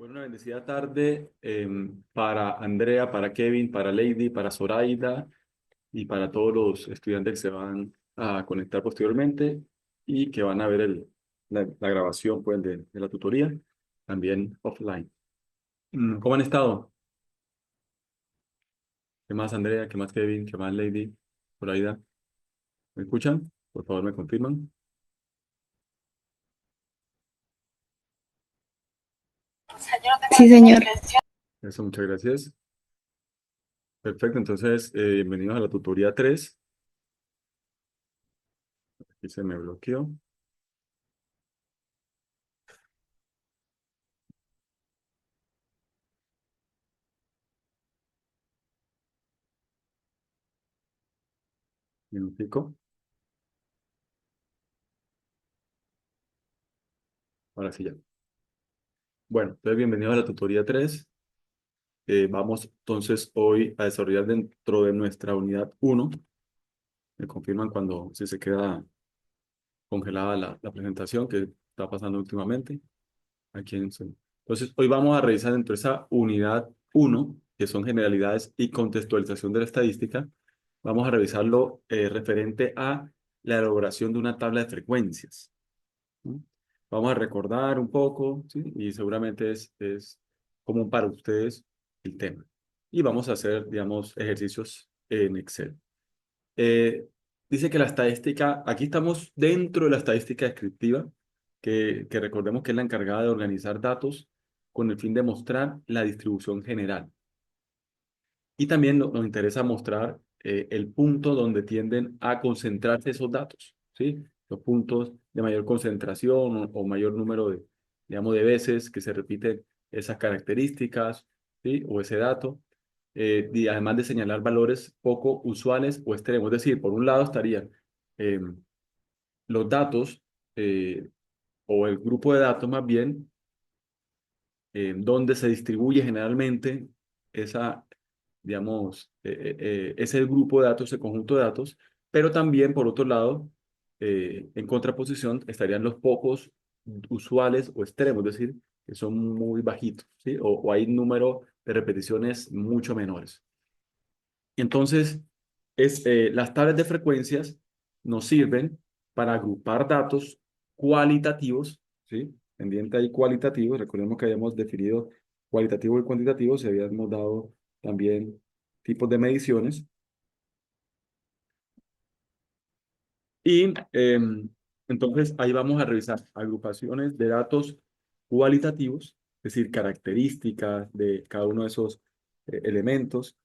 Bueno, una bendecida tarde para Andrea, para Kevin, para Lady, para Zoraida y para todos los estudiantes que se van a conectar posteriormente y que van a ver la grabación pues, de la tutoría, también offline. ¿Cómo han estado? ¿Qué más Andrea? ¿Qué más Kevin? ¿Qué más Lady? Zoraida. ¿Me escuchan? Por favor, me confirman. Sí, señor. Eso, muchas gracias. Perfecto, entonces bienvenidos a la tutoría 3. Aquí se me bloqueó. Minutico. Ahora sí ya. Bueno, entonces bienvenidos a la tutoría 3. Vamos entonces hoy a desarrollar dentro de nuestra unidad 1. Me confirman cuando si se queda congelada la presentación que está pasando últimamente. Aquí en Zoom. Entonces, hoy vamos a revisar dentro de esa unidad 1, que son generalidades y contextualización de la estadística. Vamos a revisarlo referente a la elaboración de una tabla de frecuencias. ¿No? Vamos a recordar un poco, ¿sí? Y seguramente es común para ustedes el tema. Y vamos a hacer, digamos, ejercicios en Excel. Eh, Dice que la estadística, aquí estamos dentro de la estadística descriptiva, que recordemos que es la encargada de organizar datos con el fin de mostrar la distribución general. Y también nos interesa mostrar el punto donde tienden a concentrarse esos datos, ¿sí? Los puntos de mayor concentración o mayor número de, digamos, de veces que se repiten esas características, ¿sí? O ese dato. Y además de señalar valores poco usuales o extremos. Es decir, por un lado estarían eh, los datos eh, o el grupo de datos más bien, donde se distribuye generalmente esa, digamos, es el grupo de datos, el conjunto de datos, pero también, por otro lado, en contraposición, estarían los pocos usuales o extremos, es decir, que son muy bajitos, ¿sí? O hay un número de repeticiones mucho menores. Entonces, las tablas de frecuencias nos sirven para agrupar datos cualitativos, ¿sí? Pendiente ahí cualitativos, recordemos que habíamos definido cualitativo y cuantitativo, se habíamos dado también tipos de mediciones. Y entonces ahí vamos a revisar agrupaciones de datos cualitativos, es decir, características de cada uno de esos elementos,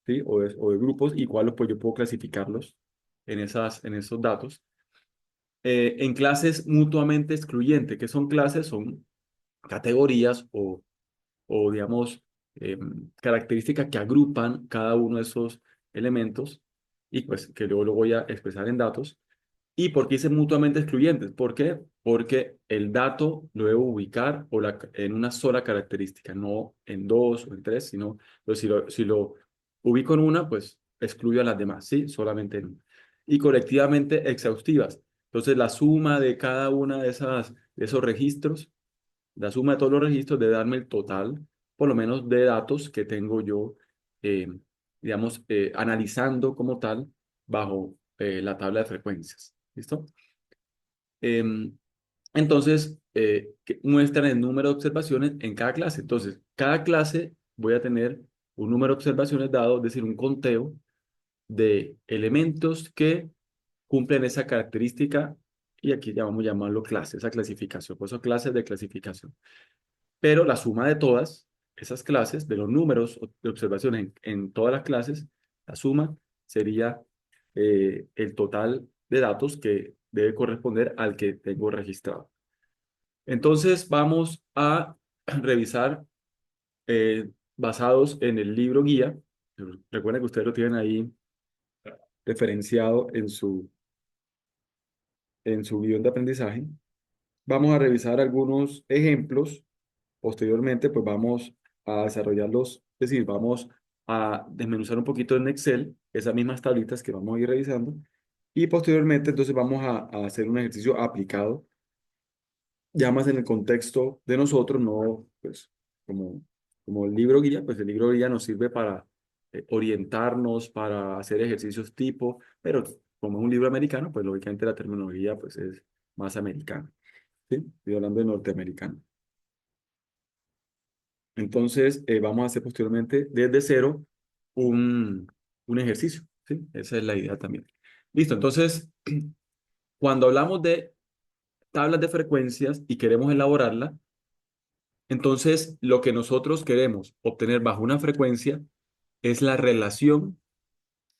¿sí? O de grupos, y cuáles pues yo puedo clasificarlos en esos datos. En clases mutuamente excluyentes, ¿qué son clases? Son categorías o digamos, características que agrupan cada uno de esos elementos y pues que luego lo voy a expresar en datos. ¿Y por qué hice mutuamente excluyentes? ¿Por qué? Porque el dato lo debo ubicar en una sola característica, no en dos o en tres, sino pues, si lo ubico en una, pues excluyo a las demás, ¿sí? Solamente en una. Y colectivamente exhaustivas. Entonces, la suma de cada una de esos registros, la suma de todos los registros debe darme el total, por lo menos de datos que tengo yo, eh, digamos, analizando como tal bajo la tabla de frecuencias. ¿Listo? Em, entonces, que muestran el número de observaciones en cada clase. Entonces, cada clase voy a tener un número de observaciones dado, es decir, un conteo de elementos que cumplen esa característica y aquí ya vamos a llamarlo clase, esa clasificación, por eso clases de clasificación. Pero la suma de todas esas clases, de los números de observación en todas las clases, la suma sería el total de datos que debe corresponder al que tengo registrado. Entonces vamos a revisar basados en el libro guía. Recuerden que ustedes lo tienen ahí referenciado en su guión de aprendizaje. Vamos a revisar algunos ejemplos. Posteriormente, pues vamos a desarrollarlos, es decir, vamos a desmenuzar un poquito en Excel esas mismas tablitas que vamos a ir revisando. Y posteriormente, entonces vamos a hacer un ejercicio aplicado, ya más en el contexto de nosotros, no, pues, como, como el libro guía, pues el libro guía nos sirve para orientarnos, para hacer ejercicios tipo, pero como es un libro americano, pues lógicamente la terminología pues es más americana, ¿sí? Estoy hablando de norteamericano. Entonces, vamos a hacer posteriormente desde cero un, un ejercicio, ¿sí? Esa es la idea también. Listo, entonces, cuando hablamos de tablas de frecuencias y queremos elaborarla, entonces lo que nosotros queremos obtener bajo una frecuencia es la relación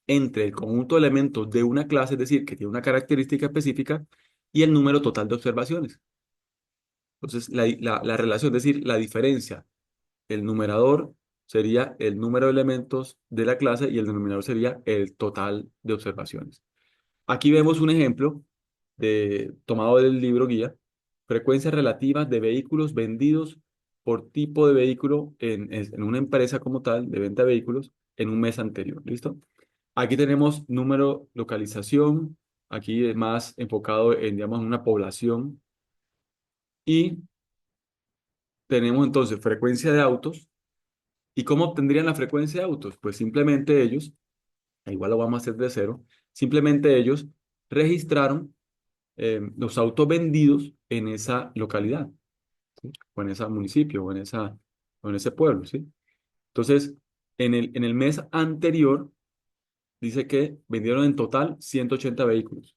entre el conjunto de elementos de una clase, es decir, que tiene una característica específica, y el número total de observaciones. Entonces, la relación, es decir, la diferencia, el numerador sería el número de elementos de la clase y el denominador sería el total de observaciones. Aquí vemos un ejemplo tomado del libro guía, frecuencias relativas de vehículos vendidos por tipo de vehículo en una empresa como tal de venta de vehículos en un mes anterior. ¿Listo? Aquí tenemos número, localización, aquí es más enfocado en, digamos, una población y tenemos entonces frecuencia de autos. ¿Y cómo obtendrían la frecuencia de autos? Pues simplemente ellos, igual lo vamos a hacer de cero, simplemente ellos registraron los autos vendidos en esa localidad, ¿sí? O en ese municipio, o en ese pueblo, ¿sí? Entonces, en el mes anterior, dice que vendieron en total 180 vehículos.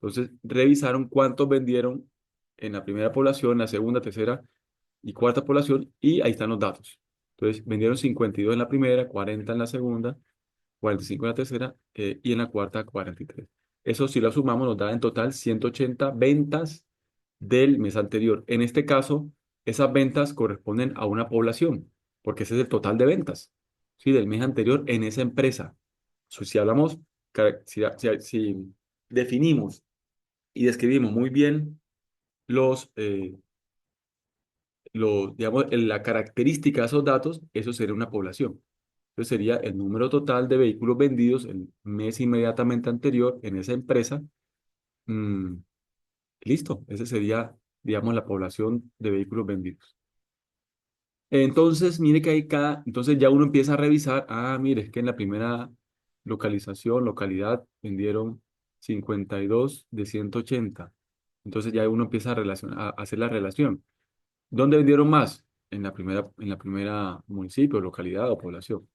Entonces, revisaron cuántos vendieron en la primera población, la segunda, tercera y cuarta población, y ahí están los datos. Entonces, vendieron 52 en la primera, 40 en la segunda, 45 en la tercera y en la cuarta 43. Eso si lo sumamos nos da en total 180 ventas del mes anterior. En este caso, esas ventas corresponden a una población, porque ese es el total de ventas, ¿sí? Del mes anterior en esa empresa. Si hablamos, si definimos y describimos muy bien digamos, la característica de esos datos, eso sería una población. Entonces sería el número total de vehículos vendidos el mes inmediatamente anterior en esa empresa. Mm, listo, ese sería, digamos, la población de vehículos vendidos. Entonces, mire que hay entonces ya uno empieza a revisar, mire, es que en la primera localidad, vendieron 52 de 180. Entonces ya uno empieza a hacer la relación. ¿Dónde vendieron más? En la primera municipio, localidad o población.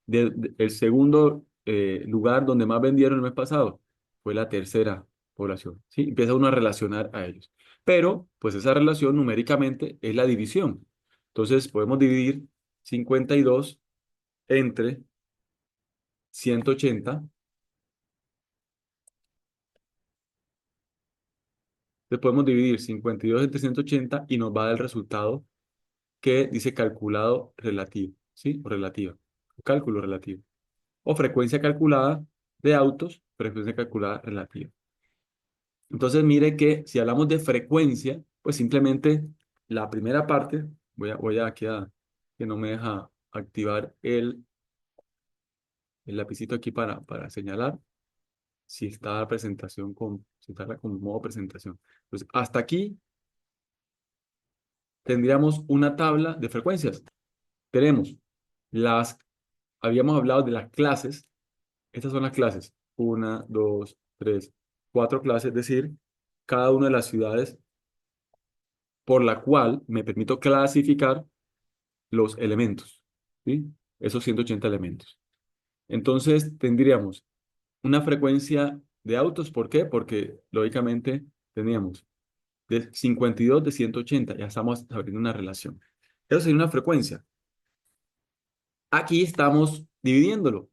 El segundo lugar donde más vendieron el mes pasado fue la tercera población. ¿Sí? Empieza uno a relacionar a ellos. Pero, pues esa relación numéricamente es la división. Entonces, podemos dividir 52 entre 180. Entonces, podemos dividir 52 entre 180 y nos va a dar el resultado que dice calculado relativo. ¿Sí? O relativa. Cálculo relativo. O frecuencia calculada de autos, frecuencia calculada relativa. Entonces, mire que si hablamos de frecuencia, pues simplemente la primera parte, voy a quedar que no me deja activar el lapicito aquí para señalar si está la presentación si está con modo presentación. Pues hasta aquí tendríamos una tabla de frecuencias. Tenemos las, habíamos hablado de las clases. Estas son las clases. Una, dos, tres, cuatro clases, es decir, cada una de las ciudades por la cual me permito clasificar los elementos, ¿sí? Esos 180 elementos. Entonces tendríamos una frecuencia de autos, ¿por qué? Porque lógicamente teníamos de 52 de 180, ya estamos abriendo una relación. Eso sería una frecuencia. Aquí estamos dividiéndolo.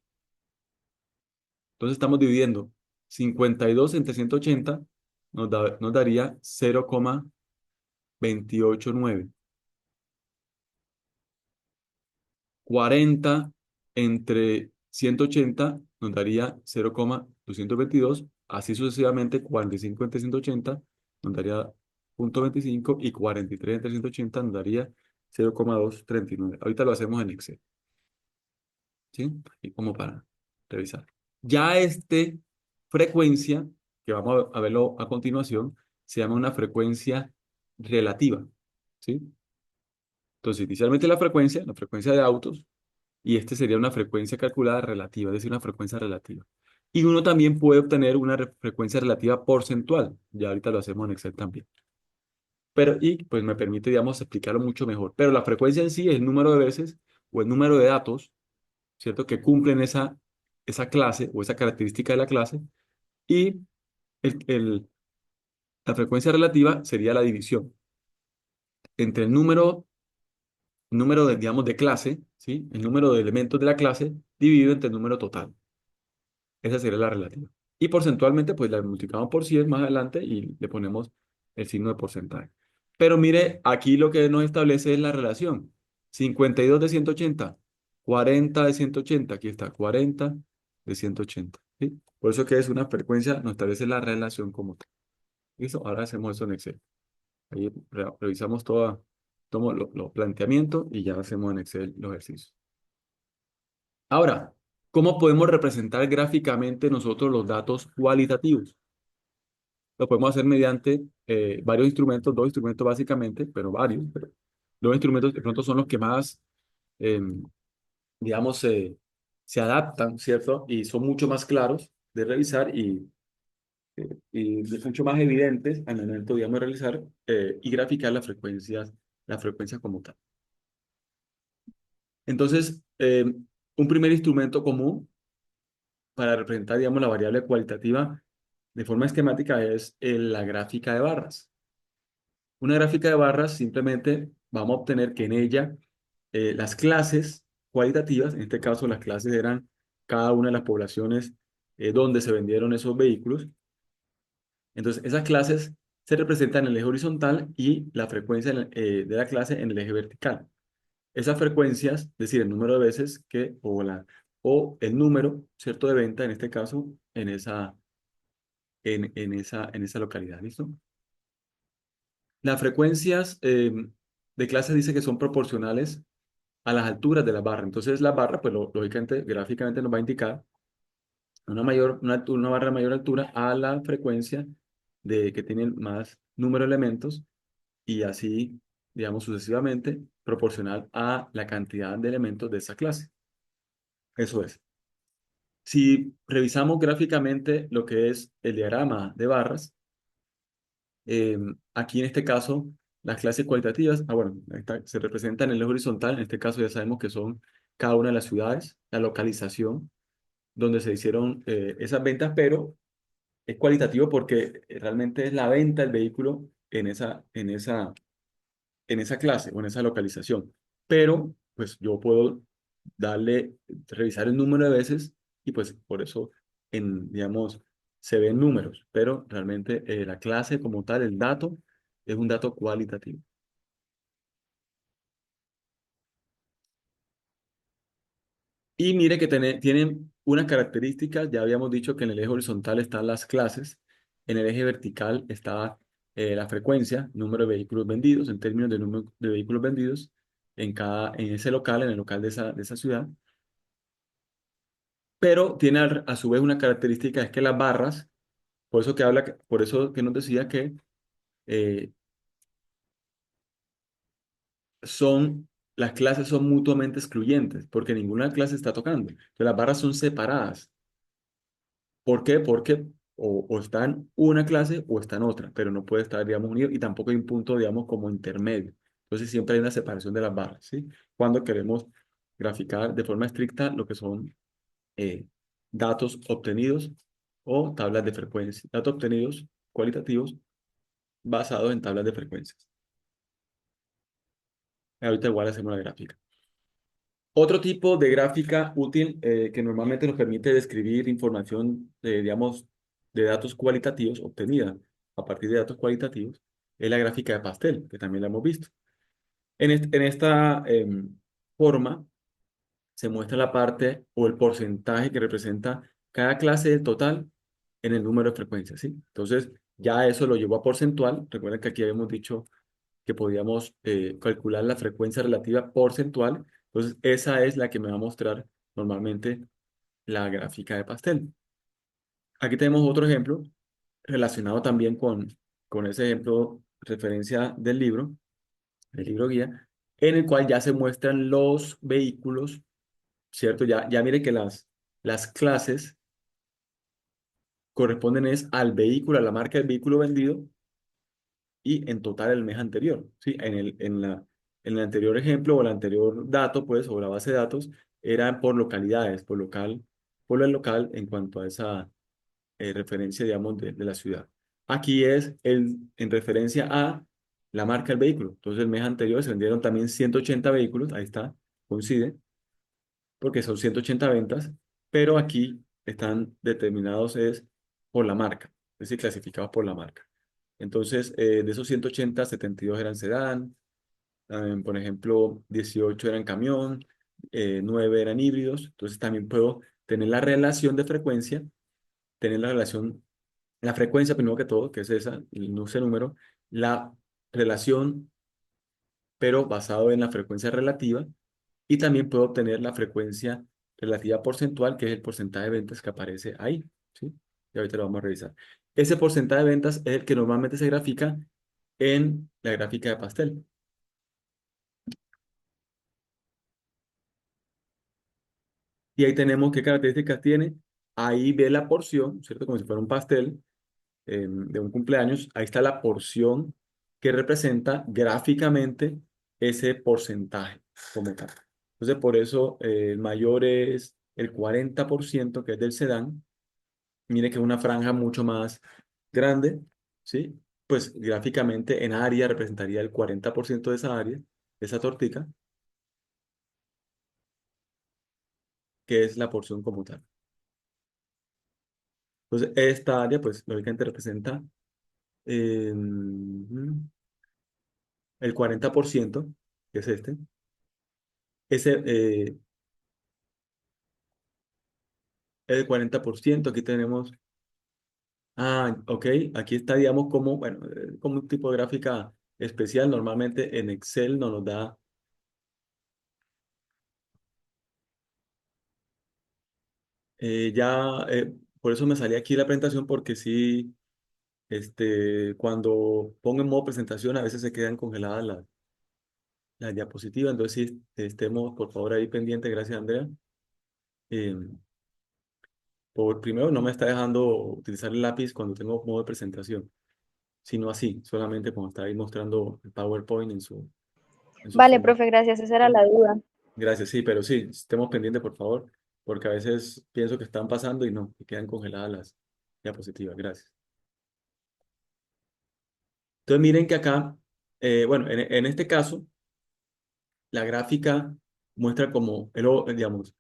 Entonces estamos dividiendo 52 entre 180, nos daría 0,289. 40 entre 180 nos daría 0,222. Así sucesivamente, 45 entre 180 nos daría 0,25 y 43 entre 180 nos daría 0,239. Ahorita lo hacemos en Excel, ¿sí? Y como para revisar. Ya frecuencia, que vamos a verlo a continuación, se llama una frecuencia relativa, ¿sí? Entonces, inicialmente la frecuencia de autos, y este sería una frecuencia calculada relativa, es decir, una frecuencia relativa. Y uno también puede obtener una frecuencia relativa porcentual, ya ahorita lo hacemos en Excel también. Pero, y pues me permite, digamos, explicarlo mucho mejor. Pero la frecuencia en sí es el número de veces o el número de datos, ¿cierto? Que cumplen esa clase o esa característica de la clase. Y el, el- la frecuencia relativa sería la división entre el número de, digamos, de clase, ¿sí? El número de elementos de la clase dividido entre el número total. Esa sería la relativa. Y porcentualmente, pues la multiplicamos por 100 más adelante y le ponemos el signo de porcentaje. Pero mire, aquí lo que nos establece es la relación. 52 de 180, 40 de 180, aquí está, 40 de 180, ¿sí? Por eso que es una frecuencia, nos establece la relación como tal. ¿Listo? Ahora hacemos eso en Excel. Ahí revisamos todo los planteamientos y ya hacemos en Excel los ejercicios. Ahora, ¿cómo podemos representar gráficamente nosotros los datos cualitativos? Lo podemos hacer mediante varios instrumentos, dos instrumentos básicamente, pero varios. Pero dos instrumentos de pronto son los que más, eh, digamos, se adaptan, ¿cierto? Y son mucho más claros de revisar y mucho más evidentes al momento, digamos, de realizar y graficar las frecuencias como tal. Entonces, un primer instrumento común para representar, digamos, la variable cualitativa de forma esquemática es la gráfica de barras. Una gráfica de barras simplemente vamos a obtener que en ella las clases cualitativas, en este caso las clases eran cada una de las poblaciones donde se vendieron esos vehículos. Entonces, esas clases se representan en el eje horizontal y la frecuencia de la clase en el eje vertical. Esas frecuencias, es decir, el número de veces o el número, ¿cierto?, de venta, en este caso, en esa localidad, ¿listo? Las frecuencias de clase dice que son proporcionales a las alturas de la barra. Entonces, la barra, pues lógicamente, gráficamente nos va a indicar una barra de mayor altura a la frecuencia que tiene más número de elementos y así, digamos, sucesivamente, proporcional a la cantidad de elementos de esa clase. Eso es. Si revisamos gráficamente lo que es el diagrama de barras, aquí en este caso, las clases cualitativas, bueno, se representan en el horizontal, en este caso ya sabemos que son cada una de las ciudades, la localización donde se hicieron esas ventas, pero es cualitativo porque realmente es la venta del vehículo en esa clase o en esa localización. Pero, pues yo puedo revisar el número de veces y pues por eso, digamos, se ven números, pero realmente la clase como tal, el dato, es un dato cualitativo. Y mire que tienen unas características, ya habíamos dicho que en el eje horizontal están las clases, en el eje vertical está la frecuencia, número de vehículos vendidos, en términos de número de vehículos vendidos en ese local, en el local de esa ciudad, pero tiene a su vez una característica, es que las barras, por eso que nos decía que eh, son, las clases son mutuamente excluyentes, porque ninguna clase está tocando. Entonces, las barras son separadas. ¿Por qué? Porque o está en una clase o está en otra, pero no puede estar, digamos, unido y tampoco hay un punto, digamos, como intermedio. Entonces siempre hay una separación de las barras, ¿sí? Cuando queremos graficar de forma estricta lo que son eh, datos obtenidos o tablas de frecuencia. Datos obtenidos cualitativos basados en tablas de frecuencias. Ahorita igual hacemos la gráfica. Otro tipo de gráfica útil que normalmente nos permite describir información, digamos, de datos cualitativos obtenida a partir de datos cualitativos es la gráfica de pastel, que también la hemos visto. En esta forma se muestra la parte o el porcentaje que representa cada clase del total en el número de frecuencias, ¿sí? Entonces, ya eso lo llevó a porcentual. Recuerden que aquí habíamos dicho que podíamos calcular la frecuencia relativa porcentual. Entonces, esa es la que me va a mostrar normalmente la gráfica de pastel. Aquí tenemos otro ejemplo relacionado también con ese ejemplo referencia del libro guía. en el cual ya se muestran los vehículos, ¿cierto? Ya mire que las clases corresponden es al vehículo, a la marca del vehículo vendido y en total el mes anterior, ¿sí? En el anterior ejemplo o el anterior dato, pues, o la base de datos, era por localidades, por local, por el local en cuanto a esa referencia, digamos, de la ciudad. Aquí es en referencia a la marca del vehículo. Entonces, el mes anterior se vendieron también 180 vehículos, ahí está, coincide, porque son 180 ventas, pero aquí están determinados es por la marca, es decir, clasificados por la marca. Entonces, de esos 180, 72 eran sedán, por ejemplo, 18 eran camión, 9 eran híbridos. Entonces, también puedo tener la relación de frecuencia, tener la relación, la frecuencia primero que todo, que es esa, ese número, la relación, pero basado en la frecuencia relativa, y también puedo obtener la frecuencia relativa porcentual, que es el porcentaje de ventas que aparece ahí, ¿sí? Y ahorita lo vamos a revisar. Ese porcentaje de ventas es el que normalmente se grafica en la gráfica de pastel. Y ahí tenemos qué características tiene. Ahí ve la porción, ¿cierto? Como si fuera un pastel de un cumpleaños. Ahí está la porción que representa gráficamente ese porcentaje como tal. Entonces, por eso el mayor es el 40%, que es del sedán. Mire que es una franja mucho más grande, ¿sí? Pues gráficamente en área representaría el 40% de esa área, de esa tortica, que es la porción como tal. Entonces, esta área, pues, lógicamente representa eh, el 40%, que es este. Ese, el 40%, aquí tenemos, ok, aquí está, digamos, como, bueno, como un tipo de gráfica especial. Normalmente en Excel no nos da, por eso me salía aquí la presentación, porque sí, cuando pongo en modo presentación, a veces se quedan congeladas las diapositivas. Entonces, sí, estemos, por favor, ahí pendiente. Gracias, Andrea. Eh, primero, no me está dejando utilizar el lápiz cuando tengo modo de presentación, sino así, solamente cuando está ahí mostrando el PowerPoint en su Vale, forma. profe, gracias, esa era ¿Sí? la duda. Gracias, sí, pero sí, estemos pendientes, por favor, porque a veces pienso que están pasando y no, y quedan congeladas las diapositivas. Gracias. Entonces, miren que acá, bueno, en este caso, la gráfica muestra como, digamos,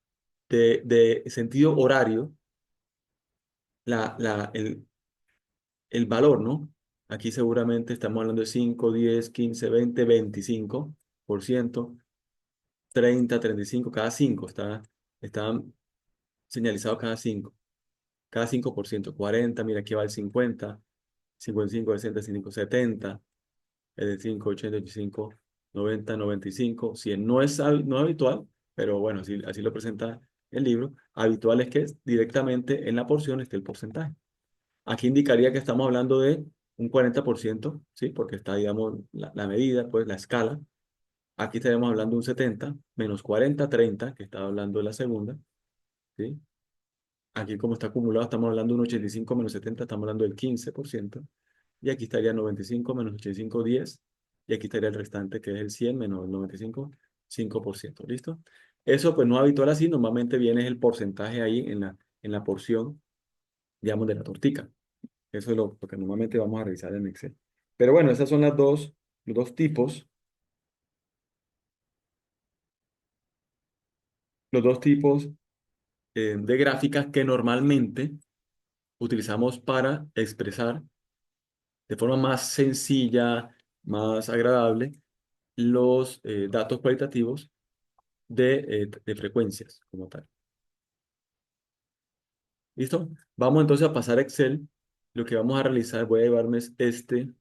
de sentido horario, el valor, ¿no? Aquí seguramente estamos hablando de 5, 10, 15, 20, 25%, 30, 35, cada 5, está señalizado cada 5%, 40, mira aquí va el 50, 55, 60, 65, 70, es de 5, 80, 85, 90, 95, 100. No es habitual, pero bueno, así lo presenta el libro. Habitual es que directamente en la porción esté el porcentaje. Aquí indicaría que estamos hablando de un 40%, ¿sí? Porque está, digamos, la medida, pues la escala. Aquí estaremos hablando de un 70, menos 40, 30, que estaba hablando de la segunda, ¿sí? Aquí como está acumulado estamos hablando de un 85 menos 70, estamos hablando del 15%. Y aquí estaría 95 menos 85, 10. Y aquí estaría el restante, que es el 100 menos el 95, 5%. ¿Listo? Eso pues no es habitual así, normalmente viene el porcentaje ahí en la porción, digamos, de la tortica. Eso es lo que normalmente vamos a revisar en Excel. Pero bueno, esas son los dos tipos, los dos tipos de gráficas que normalmente utilizamos para expresar de forma más sencilla, más agradable, los datos cualitativos de frecuencias como tal. ¿Listo? Vamos entonces a pasar a Excel. Lo que vamos a realizar, voy a llevarme este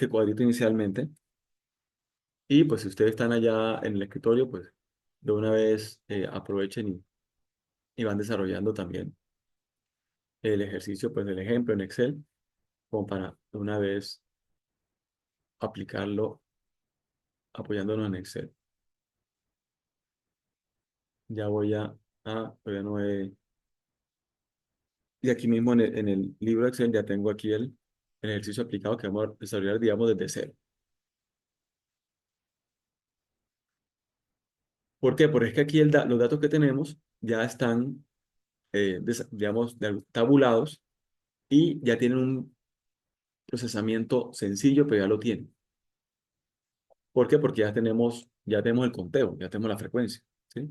cuadrito inicialmente. Y pues si ustedes están allá en el escritorio, pues de una vez aprovechen y van desarrollando también el ejercicio, pues el ejemplo en Excel, como para de una vez aplicarlo apoyándonos en Excel. Ya voy todavía no he, y aquí mismo en el libro de Excel ya tengo aquí el ejercicio aplicado que vamos a desarrollar, digamos, desde cero. ¿Por qué? Porque es que aquí los datos que tenemos ya están, digamos, tabulados y ya tienen un procesamiento sencillo, pero ya lo tienen. ¿Por qué? Porque ya tenemos el conteo, ya tenemos la frecuencia, ¿sí?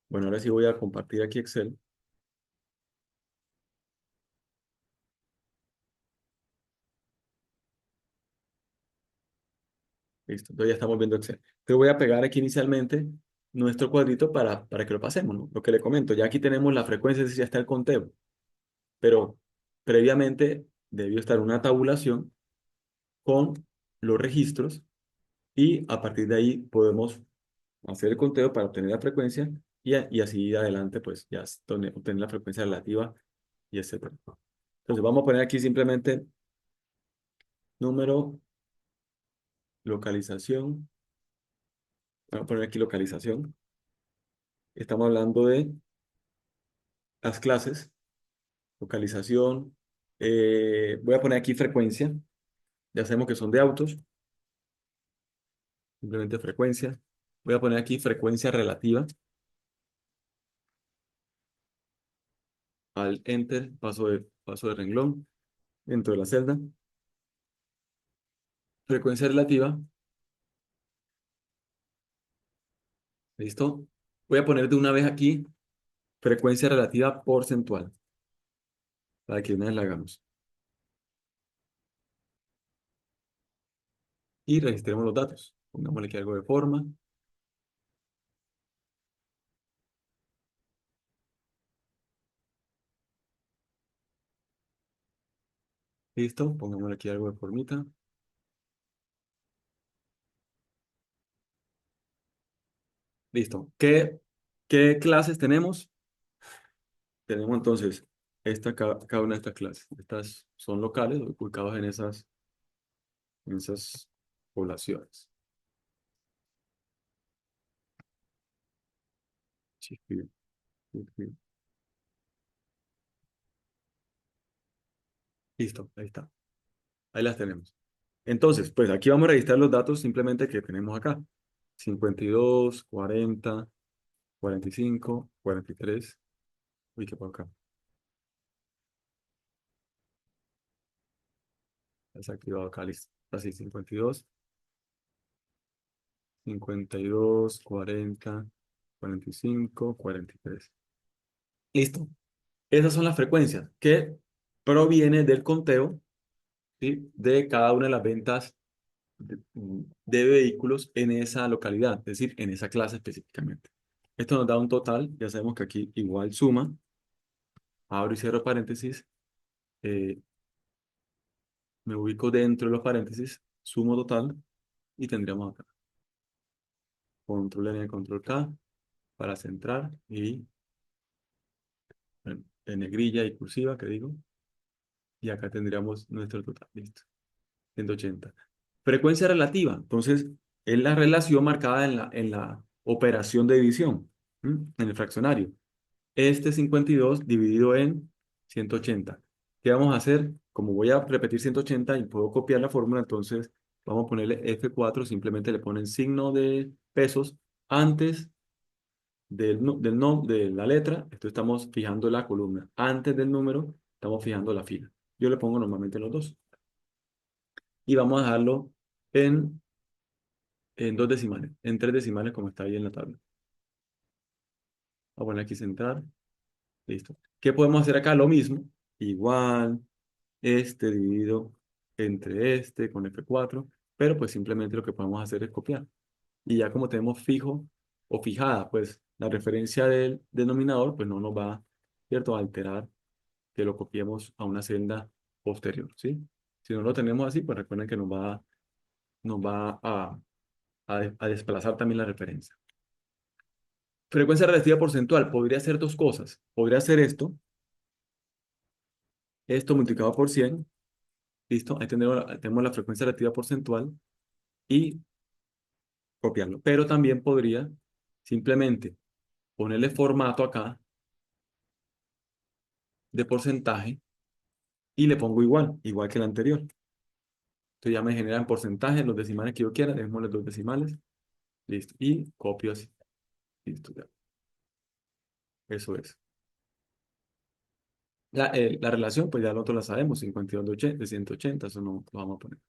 Bueno, ahora sí voy a compartir aquí Excel. Listo, entonces ya estamos viendo Excel. Te voy a pegar aquí inicialmente nuestro cuadrito para que lo pasemos, ¿no? Lo que le comento, ya aquí tenemos la frecuencia, es decir, ya está el conteo, pero previamente debió estar una tabulación con los registros y a partir de ahí podemos hacer el conteo para obtener la frecuencia y así adelante, pues ya obtener la frecuencia relativa y etcétera. Entonces vamos a poner aquí simplemente número, localización. Vamos a poner aquí localización. Estamos hablando de las clases, localización. Voy a poner aquí frecuencia. Ya sabemos que son de autos, simplemente frecuencia. Voy a poner aquí frecuencia relativa. Al enter, paso de renglón dentro de la celda. Frecuencia relativa. ¿Listo? Voy a poner de una vez aquí frecuencia relativa porcentual para que una vez la hagamos. Y registremos los datos. Pongámosle aquí algo de forma. Listo. Pongámosle aquí algo de formita. Listo. ¿Qué clases tenemos? Tenemos entonces cada una de estas clases. Estas son locales, ubicados en esas poblaciones. Chifir, chifir. Listo, ahí está. Ahí las tenemos. Entonces, pues aquí vamos a registrar los datos simplemente que tenemos acá. 52, 40, 45, 43. Uy, qué por acá. Desactivado acá, listo. Así, 52, 40, 45, 43. Listo. Esas son las frecuencias que provienen del conteo, ¿sí? De cada una de las ventas de vehículos en esa localidad, es decir, en esa clase específicamente. Esto nos da un total, ya sabemos que aquí igual suma, abro y cierro paréntesis, eh, me ubico dentro de los paréntesis, sumo total y tendríamos acá control N, control K para centrar y bueno, en negrilla y cursiva, que digo, y acá tendríamos nuestro total, listo, 180. Frecuencia relativa, entonces, es la relación marcada en la operación de división, ¿m? En el fraccionario. Este 52 dividido en 180. ¿Qué vamos a hacer? Como voy a repetir 180 y puedo copiar la fórmula, entonces vamos a ponerle F4, simplemente le ponen signo de pesos antes de la letra, entonces estamos fijando la columna. Antes del número, estamos fijando la fila. Yo le pongo normalmente los dos. Y vamos a dejarlo en, en dos decimales, en tres decimales como está ahí en la tabla. Voy a poner aquí centrar. Listo. ¿Qué podemos hacer acá? Lo mismo. Igual, este dividido entre este con F4, pero pues simplemente lo que podemos hacer es copiar. Y ya como tenemos fijo o fijada, pues la referencia del denominador, pues no nos va, ¿cierto?, a alterar que lo copiemos a una celda posterior, ¿sí? Si no lo tenemos así, pues recuerden que nos va a desplazar también la referencia. Frecuencia relativa porcentual podría ser dos cosas. Podría ser esto multiplicado por 100. ¿Listo? Ahí tenemos la frecuencia relativa porcentual. y copiarlo. Pero también podría simplemente ponerle formato acá de porcentaje y le pongo igual que el anterior. Entonces ya me generan porcentajes, los decimales que yo quiera, dejémosle dos decimales, listo, y copio así, listo, ya. Eso es. La relación, pues ya nosotros la sabemos, 52 de 180, eso no lo vamos a poner.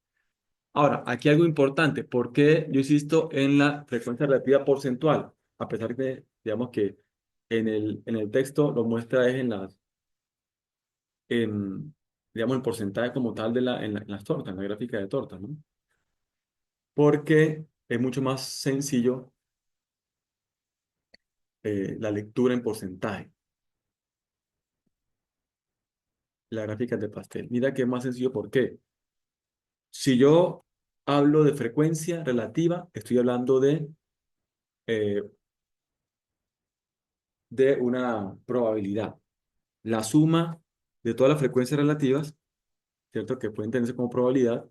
Ahora, aquí algo importante, ¿por qué yo insisto en la frecuencia relativa porcentual? A pesar de, digamos que en el texto lo muestra es en, digamos, el porcentaje como tal en las tortas, en la gráfica de tortas, ¿no? Porque es mucho más sencillo la lectura en porcentaje, la gráfica de pastel. Mira que es más sencillo, ¿por qué? Si yo hablo de frecuencia relativa, estoy hablando eh, de una probabilidad. La suma de todas las frecuencias relativas, ¿cierto? Que pueden tenerse como probabilidad,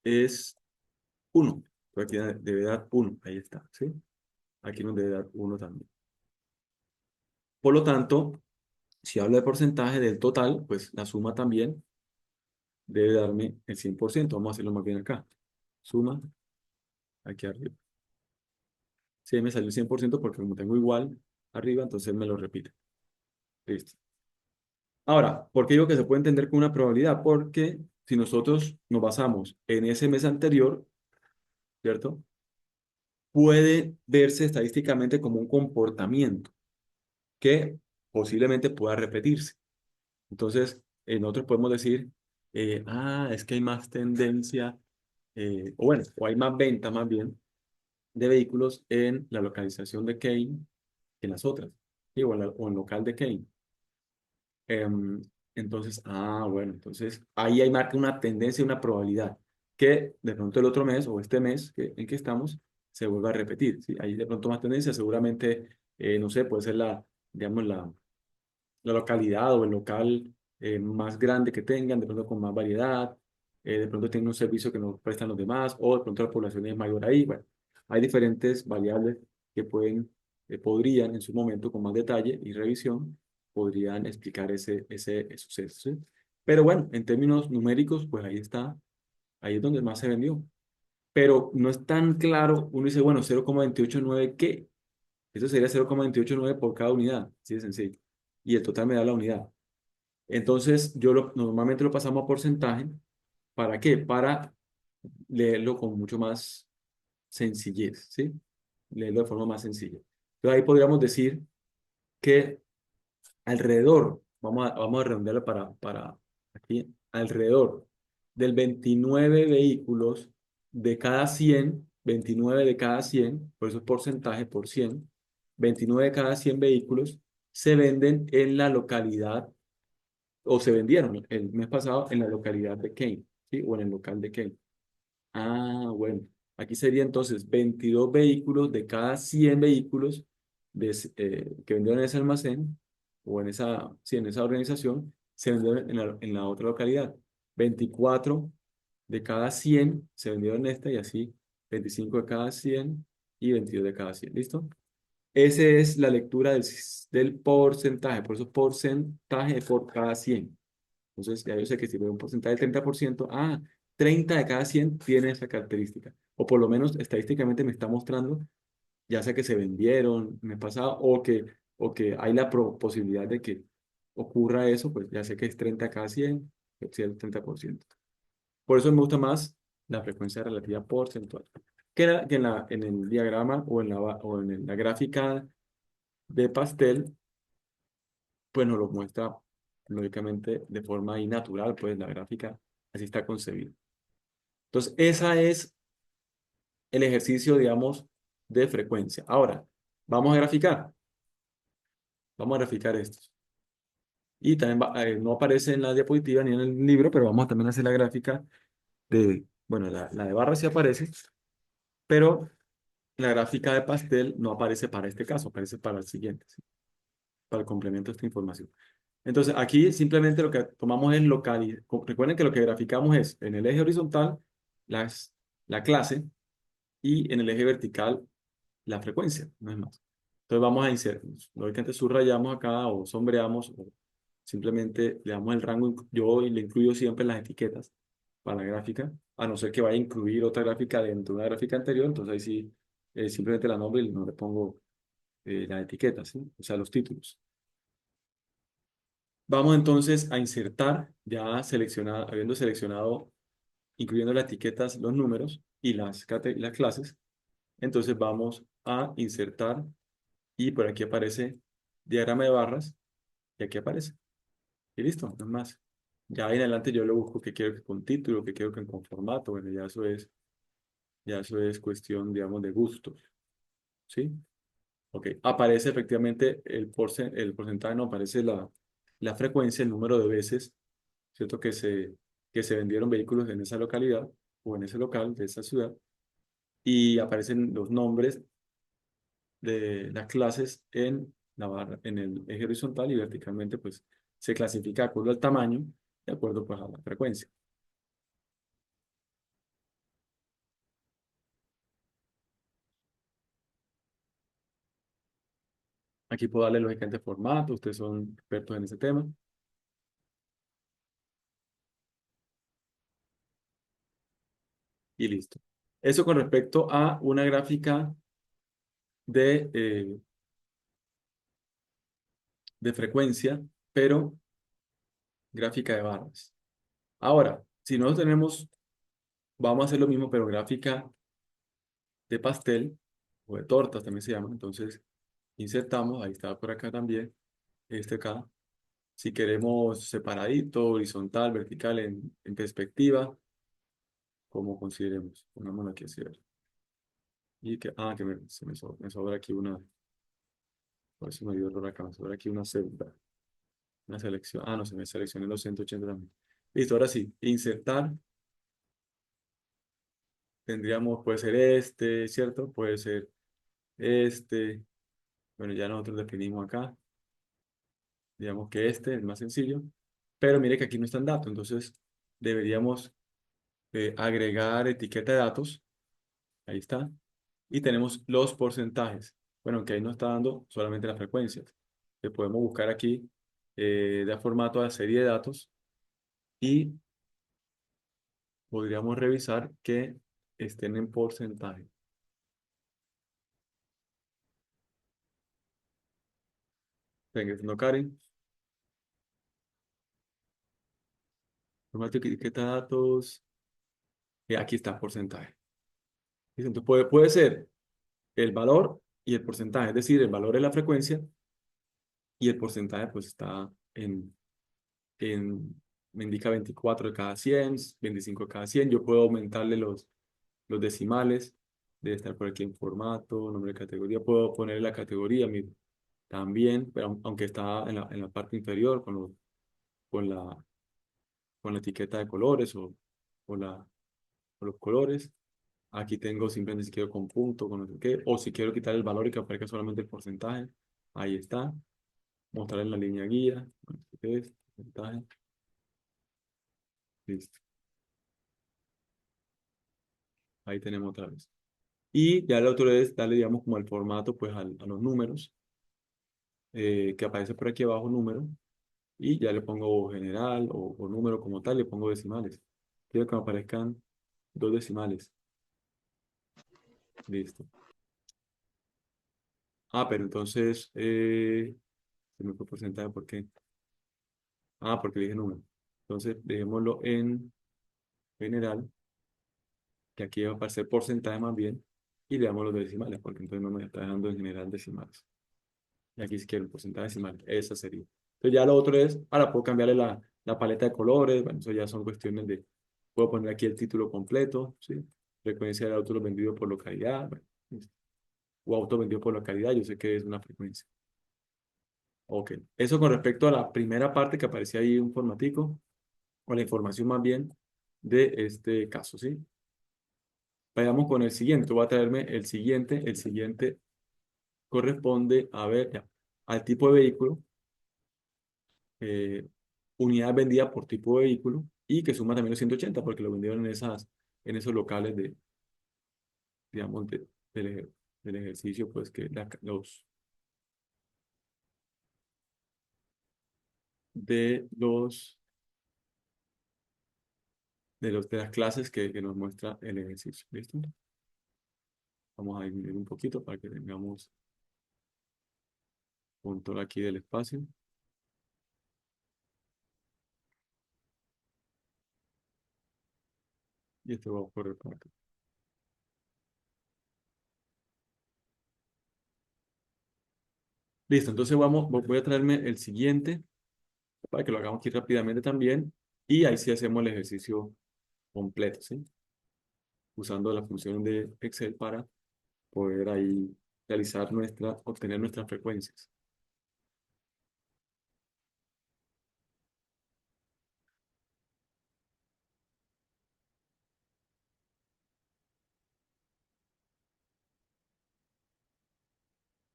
es 1. Aquí debe dar 1, ahí está, ¿sí? Aquí nos debe dar 1 también. Por lo tanto, si hablo de porcentaje del total, pues la suma también debe darme el 100%. Vamos a hacerlo más bien acá. Suma aquí arriba. Si me salió el 100% porque como tengo igual arriba, entonces me lo repite. Listo. Ahora, ¿por qué digo que se puede entender con una probabilidad? Porque si nosotros nos basamos en ese mes anterior, ¿cierto? Puede verse estadísticamente como un comportamiento que posiblemente pueda repetirse. Entonces, nosotros podemos decir, es que hay más tendencia, o bueno, o hay más venta más bien de vehículos en la localización de Kane que en las otras, ¿sí? O en local de Kane. Em, entonces, bueno, entonces ahí hay marca una tendencia, una probabilidad que de pronto el otro mes o este mes en que estamos se vuelva a repetir, ¿sí? Ahí de pronto más tendencia, seguramente, no sé, puede ser digamos, la localidad o el local más grande que tengan, de pronto con más variedad, de pronto tienen un servicio que no prestan los demás, o de pronto la población es mayor ahí. Bueno, hay diferentes variables que podrían en su momento, con más detalle y revisión, podrían explicar ese suceso, ¿sí? Pero bueno, en términos numéricos, pues ahí está, ahí es donde más se vendió. Pero no es tan claro, uno dice, bueno, 0,289, ¿qué? Eso sería 0,289 por cada unidad, así de sencillo. Y el total me da la unidad. Entonces, normalmente lo pasamos a porcentaje. ¿Para qué? Para leerlo con mucho más sencillez, ¿sí? Leerlo de forma más sencilla. Entonces, ahí podríamos decir que alrededor, vamos a redondearlo para aquí, alrededor del 29 vehículos de cada 100, 29 de cada 100, por eso es porcentaje por 100, 29 de cada 100 vehículos se venden en la localidad o se vendieron el mes pasado en la localidad de Kane, ¿sí? O en el local de Kane. Bueno, aquí sería entonces 22 vehículos de cada 100 vehículos que vendieron en ese almacén o sí, en esa organización, se vendieron en la otra localidad. 24 de cada 100 se vendieron en esta y así 25 de cada 100 y 22 de cada 100. ¿Listo? Esa es la lectura del porcentaje, por eso porcentaje por cada 100. Entonces, ya yo sé que si veo un porcentaje del 30%, 30 de cada 100 tiene esa característica. O por lo menos estadísticamente me está mostrando, ya sea que se vendieron el mes pasado o que hay la posibilidad de que ocurra eso, pues ya sé que es 30 de cada 100, que es el 30%. Por eso me gusta más la frecuencia relativa porcentual. Que en el diagrama o en la gráfica de pastel, pues nos lo muestra lógicamente de forma innatural, pues la gráfica así está concebida. Entonces, ese es el ejercicio, digamos, de frecuencia. Ahora, vamos a graficar. Vamos a graficar esto. Y también no aparece en la diapositiva ni en el libro, pero vamos a también a hacer la gráfica bueno, la de barra sí aparece, pero la gráfica de pastel no aparece para este caso, aparece para el siguiente, ¿sí? Para el complemento de esta información. Entonces, aquí simplemente lo que tomamos es recuerden que lo que graficamos es en el eje horizontal las, la clase y en el eje vertical la frecuencia, no es más. Entonces vamos a insertar, lógicamente subrayamos acá o sombreamos o simplemente le damos el rango, yo le incluyo siempre las etiquetas para la gráfica, a no ser que vaya a incluir otra gráfica dentro de una gráfica anterior, entonces ahí sí simplemente la nombro y no le pongo las etiquetas, ¿sí? O sea, los títulos. Vamos entonces a insertar, ya seleccionado, habiendo seleccionado, incluyendo las etiquetas, los números y las clases, entonces vamos a insertar y por aquí aparece diagrama de barras y aquí aparece. Y listo, no es más. Ya ahí en adelante yo lo busco que quiero que con título, que quiero que con formato, bueno, ya eso es cuestión, digamos, de gustos, ¿sí? Ok, aparece efectivamente el porcentaje, no aparece la frecuencia, el número de veces, ¿cierto? Que se vendieron vehículos en esa localidad o en ese local de esa ciudad y aparecen los nombres de las clases en la barra, en el eje horizontal y verticalmente, pues se clasifica de acuerdo al tamaño, de acuerdo pues a la frecuencia. Aquí puedo darle lógicamente formato, ustedes son expertos en ese tema y listo. Eso con respecto a una gráfica de, de frecuencia, pero gráfica de barras. Ahora, si no tenemos, vamos a hacer lo mismo, pero gráfica de pastel o de tortas también se llama. Entonces, insertamos, ahí está por acá también, este acá. Si queremos separadito, horizontal, vertical, en perspectiva, como consideremos. Pongámoslo aquí así. A ver. Y que, me sobra aquí una, por eso me dio error acá, me sobra aquí una celda, una selección. No, se me seleccioné los 180 también. Listo, ahora sí, insertar, tendríamos, puede ser este, ¿cierto? Puede ser este. Bueno, ya nosotros definimos acá, digamos que este es más sencillo, pero mire que aquí no están datos, entonces deberíamos agregar etiqueta de datos, ahí está, y tenemos los porcentajes. Bueno, que ahí nos está dando solamente las frecuencias. Le podemos buscar aquí, da formato a serie de datos y podríamos revisar que estén en porcentaje. Venga, no, Karen, formato etiqueta de datos, y aquí está porcentaje. ¿Listo? Entonces puede ser el valor y el porcentaje, es decir, el valor es la frecuencia y el porcentaje pues está en, me indica 24 de cada 100, 25 de cada 100. Yo puedo aumentarle los decimales, debe estar por aquí en formato, nombre de categoría, puedo poner la categoría también, pero aunque está en la parte inferior con la, con la etiqueta de colores o, la, o los colores. Aquí tengo simplemente si quiero con punto, con no sé qué, o si quiero quitar el valor y que aparezca solamente el porcentaje. Ahí está. Mostrar en la línea guía. No sé qué es, porcentaje. Listo. Ahí tenemos otra vez. Y ya lo otro es darle, digamos, como el formato, pues, a los números, que aparece por aquí abajo, número, y ya le pongo general o número como tal, le pongo decimales. Quiero que me aparezcan dos decimales. Listo. Pero entonces, se me fue porcentaje, ¿por qué? Porque dije número. Entonces, dejémoslo en general, que aquí va a aparecer porcentaje más bien, y le damos los decimales, porque entonces no me está dejando en general decimales. Y aquí si quiero el porcentaje decimal, esa sería. Entonces ya lo otro es, ahora puedo cambiarle la paleta de colores, bueno, eso ya son cuestiones de, puedo poner aquí el título completo, ¿sí? Frecuencia de autos vendidos por localidad, bueno, o autos vendidos por localidad, yo sé que es una frecuencia. Ok, eso con respecto a la primera parte que aparecía ahí un formatico, o la información más bien de este caso, ¿sí? Vayamos con el siguiente, voy a traerme el siguiente corresponde, a ver, ya, al tipo de vehículo, eh, unidad vendida por tipo de vehículo y que suma también los 180 porque lo vendieron en esos locales digamos, del ejercicio, pues que de los, de las clases que nos muestra el ejercicio. ¿Listo? Vamos a disminuir un poquito para que tengamos control aquí del espacio. Y esto va a correr por acá. Listo, entonces voy a traerme el siguiente para que lo hagamos aquí rápidamente también. Y ahí sí hacemos el ejercicio completo, ¿sí? Usando la función de Excel para poder ahí obtener nuestras frecuencias.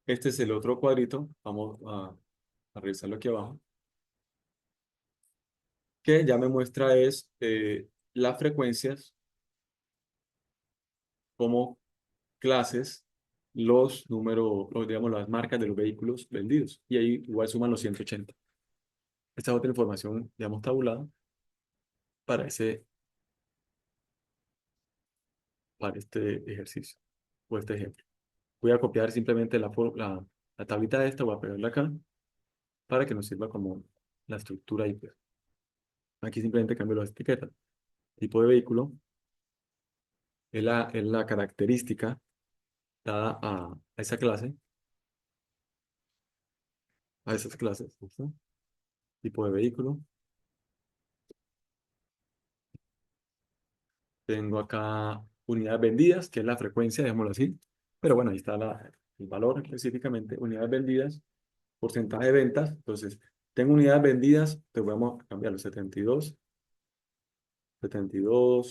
Este es el otro cuadrito. Vamos a revisarlo aquí abajo. Que ya me muestra es las frecuencias como clases, los números, digamos, las marcas de los vehículos vendidos. Y ahí igual suman los 180. Esta es otra información, digamos, tabulada para para este ejercicio o este ejemplo. Voy a copiar simplemente la tablita esta, voy a pegarla acá para que nos sirva como la estructura ahí, pues. Aquí simplemente cambio las etiquetas. Tipo de vehículo es la característica dada a esa clase, a esas clases. ¿Listo? Tipo de vehículo. Tengo acá unidades vendidas, que es la frecuencia, digámoslo así. Pero bueno, ahí está el valor específicamente. Unidades vendidas, porcentaje de ventas. Entonces, tengo unidades vendidas, te vamos a cambiar los 72,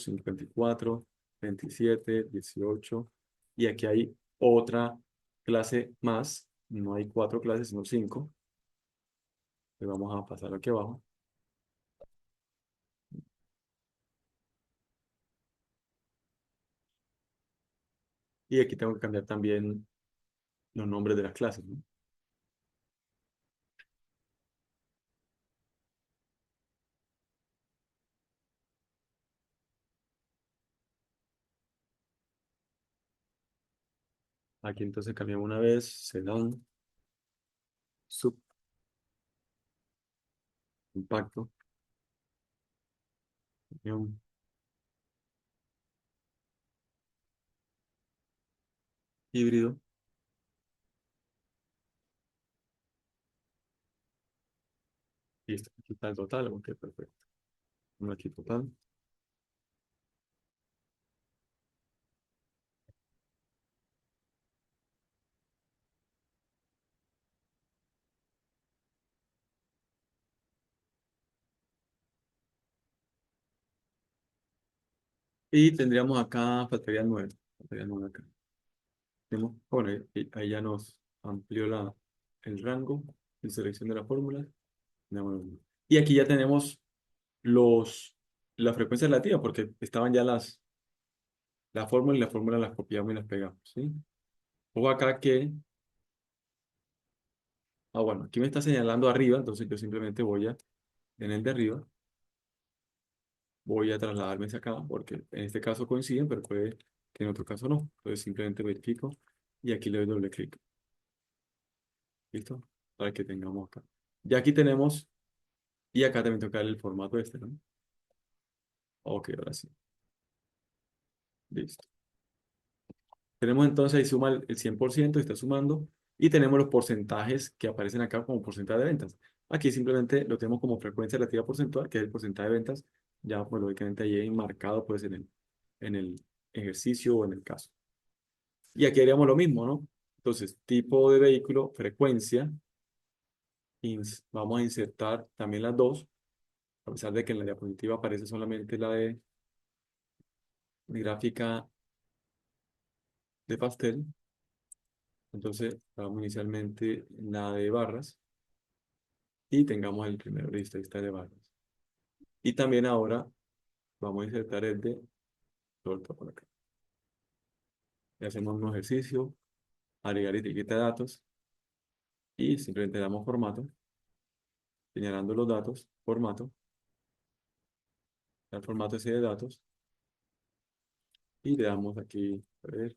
54, 27, 18. Y aquí hay otra clase más. No hay cuatro clases, sino cinco. Le vamos a pasar aquí abajo. Y aquí tengo que cambiar también los nombres de las clases, ¿no? Aquí entonces cambiamos una vez, sedán, sub, compacto, camión, híbrido. Y esto, aquí está el total. Ok, perfecto. Pongo aquí total. Y tendríamos acá, faltaría 9 acá. Bueno, ahí ya nos amplió el rango de selección de la fórmula. Y aquí ya tenemos las frecuencias relativas, porque estaban ya la fórmula y la fórmula las copiamos y las pegamos, ¿sí? O acá bueno, aquí me está señalando arriba, entonces yo simplemente en el de arriba, voy a trasladarme hacia acá, porque en este caso coinciden, pero puede que en otro caso no. Entonces simplemente verifico y aquí le doy doble clic. ¿Listo? Para que tengamos acá. Ya aquí tenemos, y acá también toca el formato este, ¿no? Ok, ahora sí. Listo. Tenemos entonces ahí suma el 100%, está sumando, y tenemos los porcentajes que aparecen acá como porcentaje de ventas. Aquí simplemente lo tenemos como frecuencia relativa porcentual, que es el porcentaje de ventas, ya pues lógicamente ahí enmarcado pues en el ejercicio o en el caso. Y aquí haríamos lo mismo, ¿no? Entonces, tipo de vehículo, frecuencia, vamos a insertar también las dos, a pesar de que en la diapositiva aparece solamente la de gráfica de pastel. Entonces, vamos inicialmente en la de barras y tengamos el primero, listo, ahí está de barras. Y también ahora vamos a insertar el de torta por acá. Y hacemos un ejercicio, agregar etiqueta de datos y simplemente damos formato, señalando los datos, formato, el formato ese de datos y le damos aquí, a ver,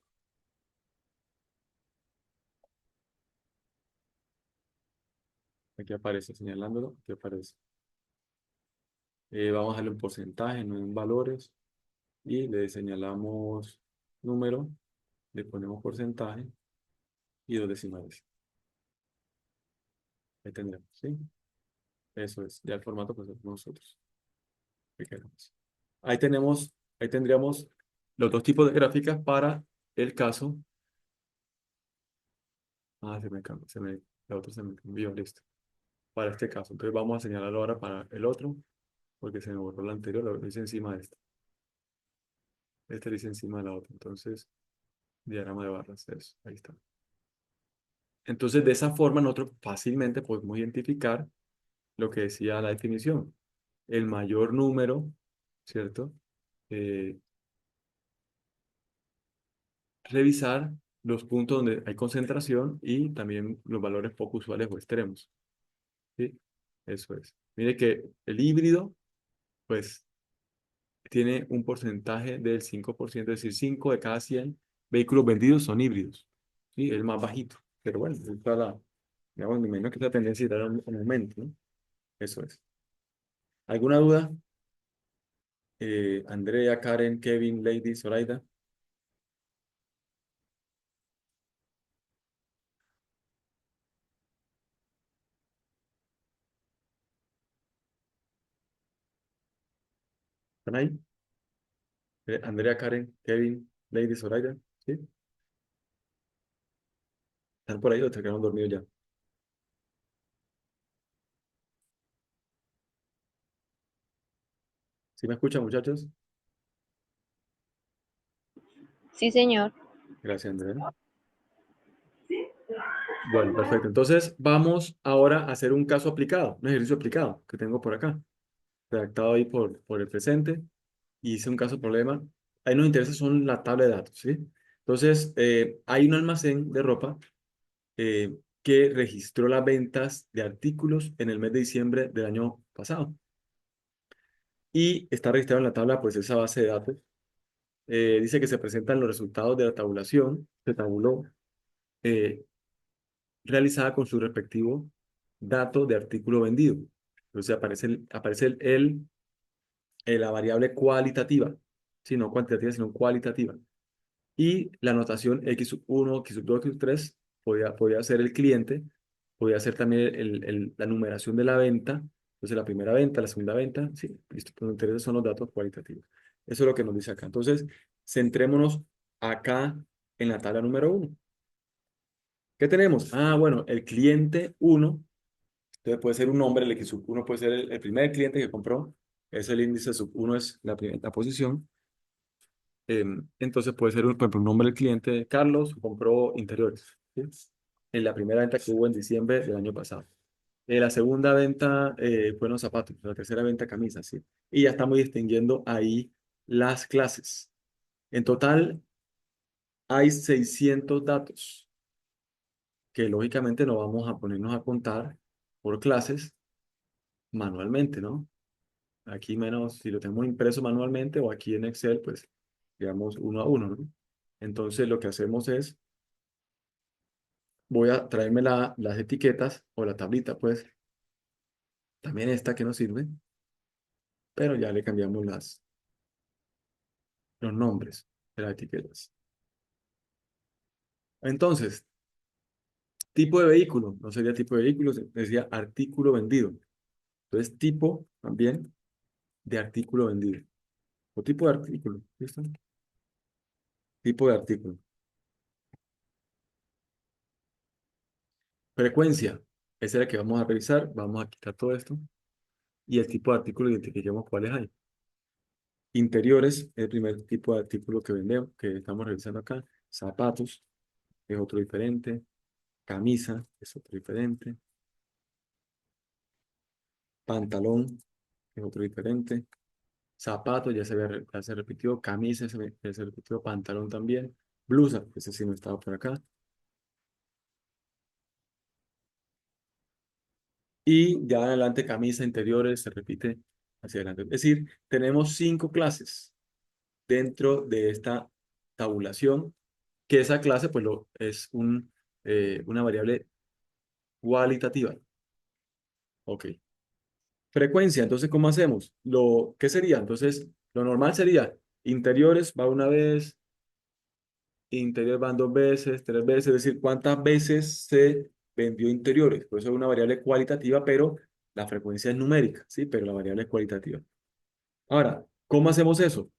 aquí aparece, señalándolo, aquí aparece. Vamos a darle un porcentaje, no en valores, y le señalamos número, le ponemos porcentaje y dos decimales. Ahí tendremos, ¿sí? Eso es, ya el formato pues es nosotros. ¿Qué queremos? Ahí tenemos, ahí tendríamos los dos tipos de gráficas para el caso. Ah, la otra se me cambió, listo. Para este caso. Entonces vamos a señalarlo ahora para el otro, porque se me borró la anterior, lo hice encima de esta. Este lo hice encima de la otra. Entonces, diagrama de barras, eso, ahí está. Entonces, de esa forma, nosotros fácilmente podemos identificar lo que decía la definición. El mayor número, ¿cierto? Eh, revisar los puntos donde hay concentración y también los valores poco usuales o extremos. ¿Sí? Eso es. Mire que el híbrido, pues, tiene un porcentaje del 5%, es decir, 5 de cada 100 vehículos vendidos son híbridos. ¿Sí? El más bajito. Pero bueno, está la, digamos, me imagino que esta tendencia irá un aumento, ¿no? Eso es. ¿Alguna duda? Andrea, Karen, Kevin, Lady, Zoraida. ¿Están ahí? Andrea, Karen, Kevin, Lady, Zoraida. ¿Sí? ¿Están por ahí o se quedaron dormidos ya? ¿Sí me escuchan, muchachos? Sí, señor. Gracias, Andrea. Bueno, perfecto. Entonces, vamos ahora a hacer un caso aplicado, un ejercicio aplicado que tengo por acá, redactado ahí por el presente. Y hice un caso problema. Ahí nos interesa son la tabla de datos, ¿sí? Entonces, hay un almacén de ropa que registró las ventas de artículos en el mes de diciembre del año pasado. Y está registrado en la tabla, pues, esa base de datos. Dice que se presentan los resultados de la tabulación, se tabuló, eh, realizada con su respectivo dato de artículo vendido. Entonces aparece la variable cualitativa, sí, no cuantitativa, sino cualitativa. Y la anotación X1, X2, X3 podía ser el cliente, podía ser también la numeración de la venta, entonces la primera venta, la segunda venta, sí, listo, pues nos interesan son los datos cualitativos. Eso es lo que nos dice acá. Entonces, centrémonos acá en la tabla número uno. ¿Qué tenemos? Ah, bueno, el cliente uno, entonces puede ser un nombre, el X sub 1 puede ser el primer cliente que compró, es el índice sub uno es la primera posición. Entonces puede ser, por ejemplo, un nombre del cliente, Carlos, compró interiores, ¿sí? En la primera venta que hubo en diciembre del año pasado. La segunda venta fueron zapatos, la tercera venta camisas, ¿sí? Y ya estamos distinguiendo ahí las clases. En total hay 600 datos que lógicamente no vamos a ponernos a contar por clases manualmente, ¿no? Aquí menos, si lo tenemos impreso manualmente o aquí en Excel, pues digamos uno a uno, ¿no? Entonces lo que hacemos es voy a traerme las etiquetas o la tablita, pues, también esta que nos sirve, pero ya le cambiamos los nombres de las etiquetas. Entonces, tipo de vehículo, no sería tipo de vehículo, decía artículo vendido. Entonces, tipo también de artículo vendido. O tipo de artículo, ¿listo? Tipo de artículo. Frecuencia, esa es la que vamos a revisar, vamos a quitar todo esto. Y el tipo de artículo, identifiquemos cuáles hay. Interiores, es el primer tipo de artículo que vendemos, que estamos revisando acá. Zapatos, es otro diferente. Camisa, es otro diferente. Pantalón, es otro diferente. Zapato, ya se repitió. Camisa, ya se repitió. Pantalón también. Blusa, ese sí no estaba por acá. Y ya en adelante camisa, interiores, se repite hacia adelante. Es decir, tenemos 5 clases dentro de esta tabulación, que esa clase pues es una variable cualitativa. Ok. Frecuencia, entonces, ¿cómo hacemos? ¿Qué sería? Entonces, lo normal sería interiores va una vez, interiores van 2 veces, 3 veces, es decir, ¿cuántas veces se vendió interiores? Por eso es una variable cualitativa, pero la frecuencia es numérica, ¿sí? Pero la variable es cualitativa. Ahora, ¿cómo hacemos eso?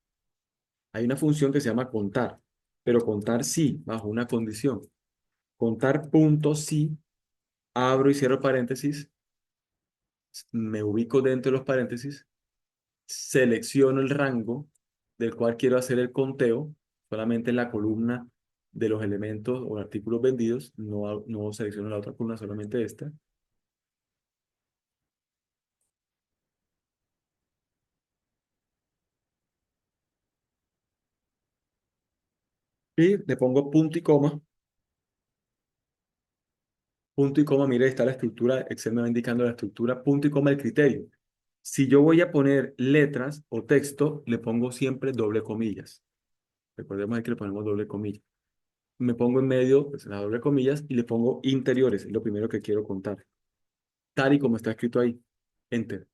Hay una función que se llama contar, pero contar sí, bajo una condición. Contar puntos sí, abro y cierro paréntesis, me ubico dentro de los paréntesis, selecciono el rango del cual quiero hacer el conteo, solamente en la columna de los elementos o artículos vendidos, no selecciono la otra columna, solamente esta. Y le pongo punto y coma, mire, está la estructura, Excel me va indicando la estructura, punto y coma el criterio. Si yo voy a poner letras o texto, le pongo siempre doble comillas. Recordemos ahí que le ponemos doble comillas. Me pongo en medio, pues, la doble comillas, y le pongo interiores, es lo primero que quiero contar. Tal y como está escrito ahí. Enter.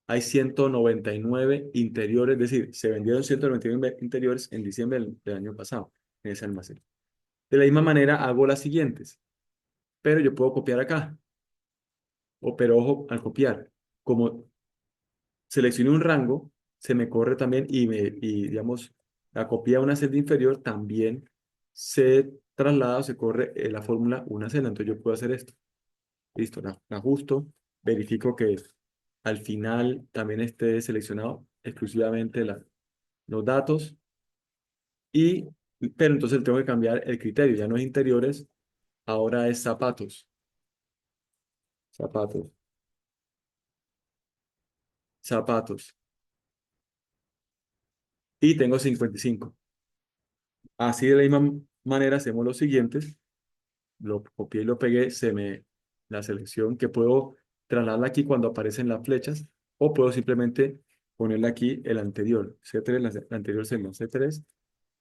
Hay 199 interiores, es decir, se vendieron 199 interiores en diciembre del año pasado en ese almacén. De la misma manera hago las siguientes, pero yo puedo copiar acá, pero ojo al copiar, como seleccioné un rango, se me corre también digamos, la copia a una celda inferior también se traslada o se corre la fórmula una celda. Entonces yo puedo hacer esto. Listo, la ajusto, verifico que al final también esté seleccionado exclusivamente los datos y, pero entonces tengo que cambiar el criterio, ya no es interiores, ahora es zapatos, zapatos, zapatos y tengo 55. Así de la misma manera hacemos los siguientes, lo copié y lo pegué, la selección que puedo trasladarla aquí cuando aparecen las flechas o puedo simplemente ponerle aquí el anterior, C3, la anterior celda, C3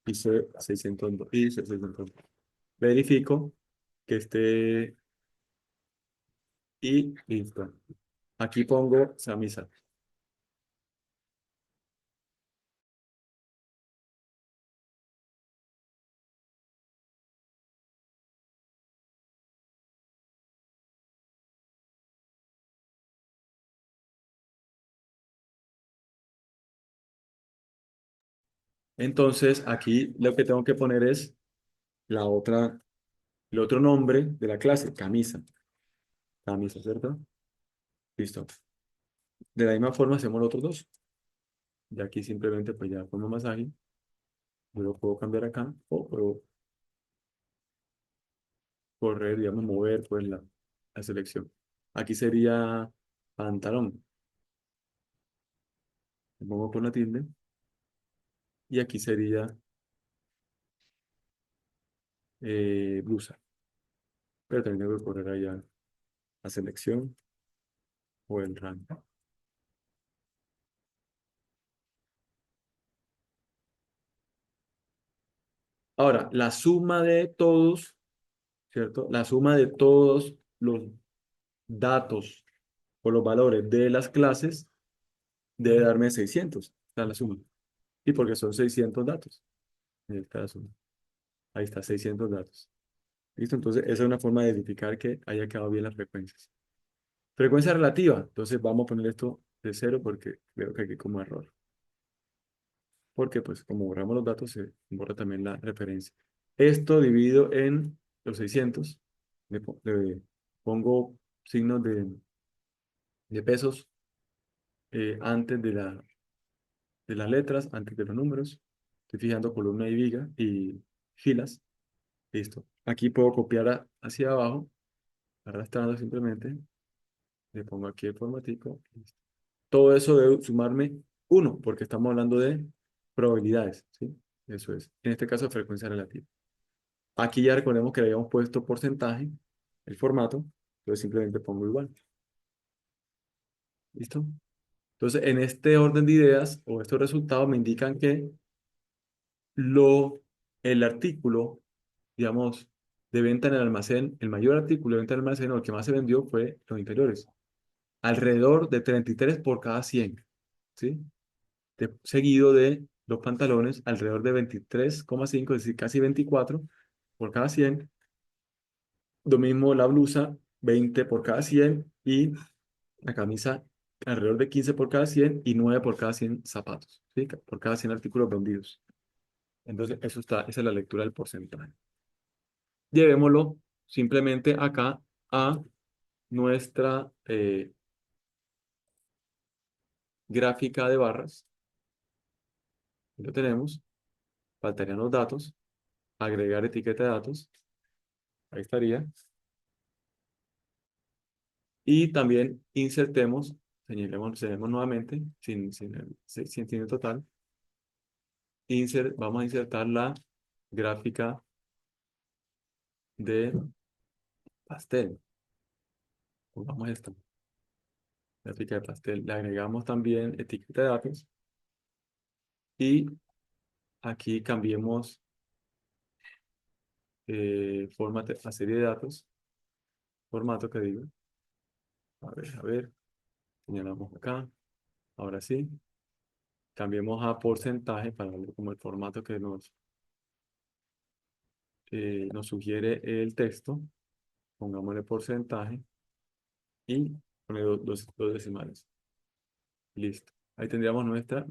y C602 y C602. Verifico que esté y listo. Aquí pongo Samisa. Entonces, aquí lo que tengo que poner es la otra, el otro nombre de la clase, camisa. Camisa, ¿cierto? Listo. De la misma forma hacemos los otros dos. Y aquí simplemente pues ya pongo masaje. Yo lo puedo cambiar acá o puedo correr, digamos, mover pues la selección. Aquí sería pantalón. Le pongo por la tilde. Y aquí sería blusa. Pero también tengo que correr allá la selección o el rango. Ahora, la suma de todos, ¿cierto? La suma de todos los datos o los valores de las clases debe darme 600. Está la suma. Y porque son 600 datos. Ahí está la suma. Ahí está, 600 datos. ¿Listo? Entonces, esa es una forma de verificar que haya quedado bien las frecuencias. Frecuencia relativa. Entonces, vamos a poner esto de cero porque veo que aquí hay como error. Porque, pues, como borramos los datos, se borra también la referencia. Esto dividido en los 600. Le pongo signos de pesos antes de las letras, antes de los números. Estoy fijando columna y viga y filas. Listo. Aquí puedo copiar hacia abajo, arrastrando simplemente. Le pongo aquí el formatico. Listo. Todo eso debe sumarme 1, porque estamos hablando de probabilidades, ¿sí? Eso es. En este caso, frecuencia relativa. Aquí ya recordemos que le habíamos puesto porcentaje, el formato, entonces simplemente pongo igual. ¿Listo? Entonces, en este orden de ideas o estos resultados me indican que el artículo, digamos, de venta en el almacén, el mayor artículo de venta en el almacén o el que más se vendió fue los interiores. Alrededor de 33 por cada 100, ¿sí? Seguido de los pantalones, alrededor de 23,5, es decir, casi 24 por cada 100. Lo mismo la blusa, 20 por cada 100 y la camisa alrededor de 15 por cada 100 y 9 por cada 100 zapatos, ¿sí? Por cada 100 artículos vendidos. Entonces, esa es la lectura del porcentaje. Llevémoslo simplemente acá a nuestra gráfica de barras. Lo tenemos. Faltarían los datos. Agregar etiqueta de datos. Ahí estaría. Y también señalemos nuevamente, sin sentido total. Vamos a insertar la gráfica de pastel. Pongamos esto. Gráfica de pastel. Le agregamos también etiqueta de datos. Y aquí cambiemos a serie de datos. Formato que digo. A ver. Señalamos acá. Ahora sí. Cambiemos a porcentaje para ver como el formato que nos sugiere el texto. Pongámosle porcentaje y pone dos decimales. Listo. Ahí tendríamos nuestra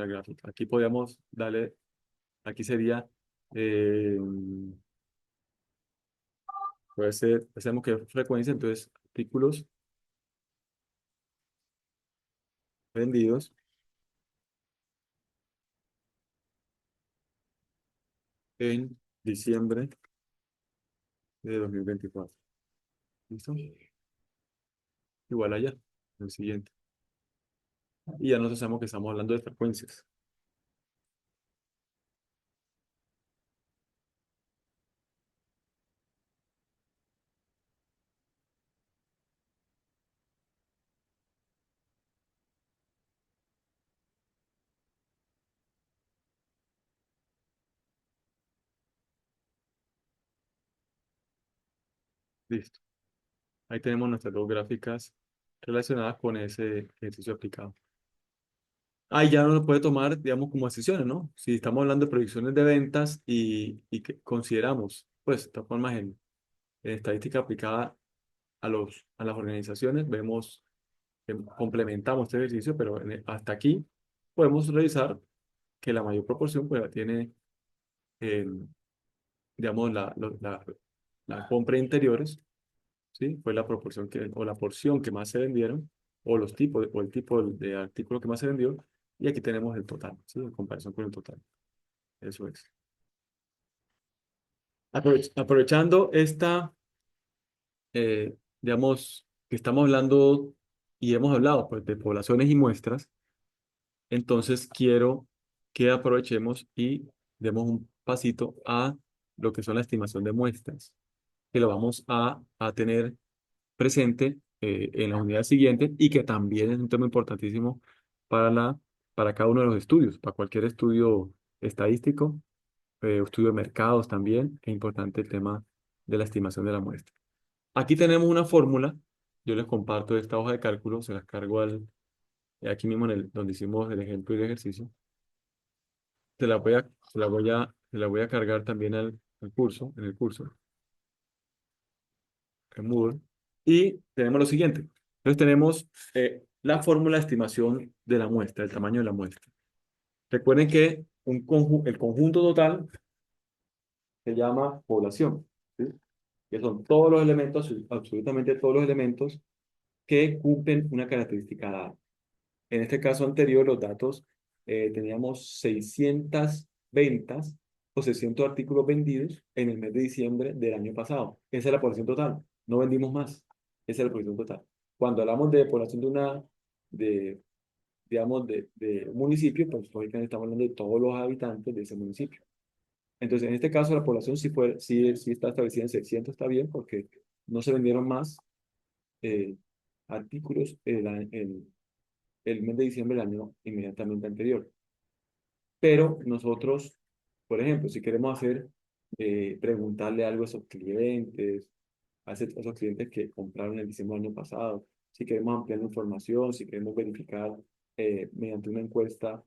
gráfica. Aquí podríamos darle, aquí sería, eh, puede ser, hacemos que frecuencia, entonces artículos vendidos en diciembre de 2024. ¿Listo? Igual allá, el siguiente. Y ya nos hacemos que estamos hablando de frecuencias. Listo. Ahí tenemos nuestras dos gráficas relacionadas con ese ejercicio aplicado. Ahí ya no se puede tomar, digamos, como decisiones, ¿no? Si estamos hablando de proyecciones de ventas y que consideramos, pues, de todas formas, en estadística aplicada a las organizaciones, vemos que complementamos este ejercicio, pero hasta aquí podemos revisar que la mayor proporción, pues, la tiene, eh, digamos, la compra de interiores, ¿sí? Fue la proporción o la porción que más se vendieron, o el tipo de artículo que más se vendió, y aquí tenemos el total, ¿sí? En comparación con el total. Eso es. Aprovechando digamos, que estamos hablando y hemos hablado, pues, de poblaciones y muestras, entonces quiero que aprovechemos y demos un pasito a lo que son la estimación de muestras, que lo vamos a tener presente en la unidad siguiente y que también es un tema importantísimo para para cada uno de los estudios, para cualquier estudio estadístico, estudio de mercados también, es importante el tema de la estimación de la muestra. Aquí tenemos una fórmula, yo les comparto esta hoja de cálculo, se las cargo aquí mismo donde hicimos el ejemplo y el ejercicio. Se la voy a cargar también en el curso, en Moodle. Y tenemos lo siguiente. Entonces tenemos la fórmula de estimación de la muestra, el tamaño de la muestra. Recuerden que el conjunto total se llama población, ¿sí? Que son todos los elementos, absolutamente todos los elementos que cumplen una característica dada. En este caso anterior, los datos, teníamos 600 ventas o 600 artículos vendidos en el mes de diciembre del año pasado. Esa es la población total. No vendimos más. Esa es la población total. Cuando hablamos de población de digamos, de un municipio, pues lógicamente estamos hablando de todos los habitantes de ese municipio. Entonces, en este caso, la población sí está establecida en 600, está bien, porque no se vendieron más eh, artículos el mes de diciembre del año inmediatamente anterior. Pero nosotros, por ejemplo, si queremos preguntarle algo a esos clientes, a esos clientes que compraron el diciembre del año pasado, si queremos ampliar la información, si queremos verificar mediante una encuesta,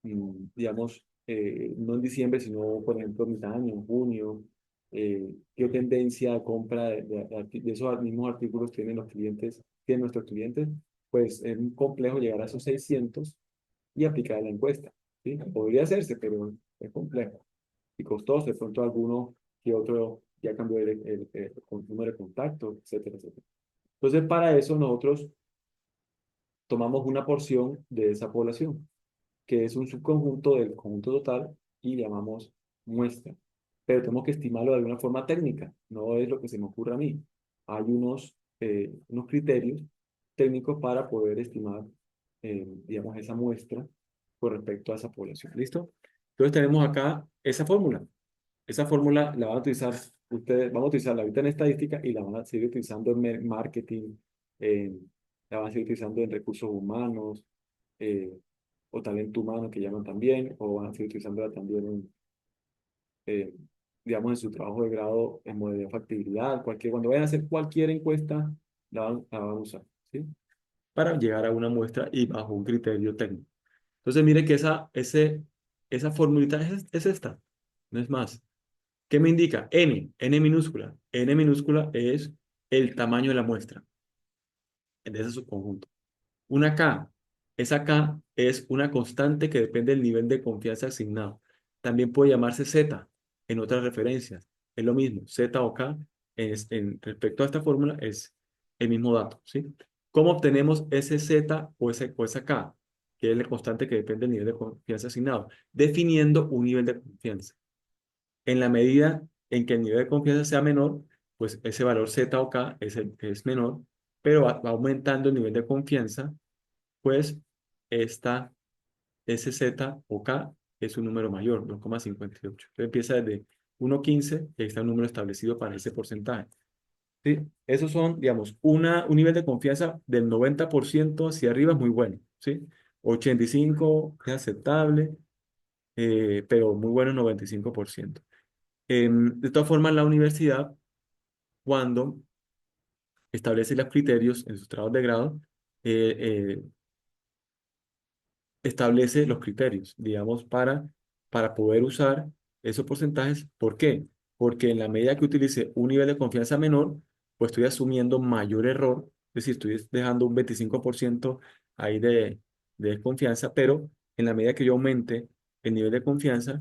digamos, no en diciembre, sino, por ejemplo, en mitad de año, en junio, qué tendencia de compra de esos mismos artículos tienen nuestros clientes, pues es muy complejo llegar a esos 600 y aplicar la encuesta. ¿Sí? Podría hacerse, pero es complejo y costoso. De pronto alguno que otro ya cambió el número de contacto, etcétera, etcétera. Entonces, para eso nosotros tomamos una porción de esa población, que es un subconjunto del conjunto total y llamamos muestra. Pero tenemos que estimarlo de alguna forma técnica, no es lo que se me ocurre a mí. Hay unos criterios técnicos para poder estimar, digamos, esa muestra con respecto a esa población. ¿Listo? Entonces tenemos acá esa fórmula. Esa fórmula la van a utilizar ustedes, vamos a utilizarla ahorita en estadística y la van a seguir utilizando en marketing, la van a seguir utilizando en recursos humanos, eh, o talento humano que llaman también, o van a seguir utilizándola también eh, digamos, en su trabajo de grado en modelo de factibilidad, cuando vayan a hacer cualquier encuesta, la van a usar, ¿sí? Para llegar a una muestra y bajo un criterio técnico. Entonces, mire que esa formulita es esta, no es más. ¿Qué me indica? N minúscula. N minúscula es el tamaño de la muestra, de ese subconjunto. Una K. Esa K es una constante que depende del nivel de confianza asignado. También puede llamarse Z en otras referencias. Es lo mismo. Z o K respecto a esta fórmula es el mismo dato, ¿sí? ¿Cómo obtenemos ese Z o esa K? Que es la constante que depende del nivel de confianza asignado. Definiendo un nivel de confianza. En la medida en que el nivel de confianza sea menor, pues ese valor Z o K es menor, pero va aumentando el nivel de confianza, pues esta SZ o K es un número mayor, 2,58. Entonces empieza desde 1,15 y ahí está un número establecido para ese porcentaje. ¿Sí? Esos son, digamos, un nivel de confianza del 90% hacia arriba es muy bueno. ¿Sí? 85 es aceptable, pero muy bueno 95%. De todas formas, la universidad, cuando establece los criterios en sus trabajos de grado, eh, eh, establece los criterios, digamos, para poder usar esos porcentajes. ¿Por qué? Porque en la medida que utilice un nivel de confianza menor, pues estoy asumiendo mayor error, es decir, estoy dejando un 25% ahí de desconfianza, pero en la medida que yo aumente el nivel de confianza,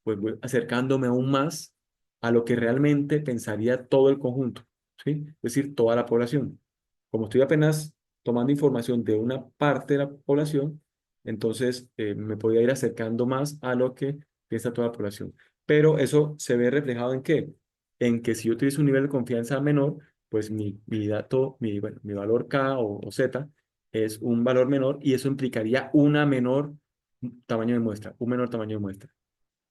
pues voy acercándome aún más a lo que realmente pensaría todo el conjunto, ¿sí? Es decir, toda la población. Como estoy apenas tomando información de una parte de la población, entonces me podría ir acercando más a lo que piensa toda la población. Pero eso se ve reflejado en qué? En que si yo utilizo un nivel de confianza menor, pues mi dato, bueno, mi valor K o Z es un valor menor y eso implicaría una menor tamaño de muestra, un menor tamaño de muestra.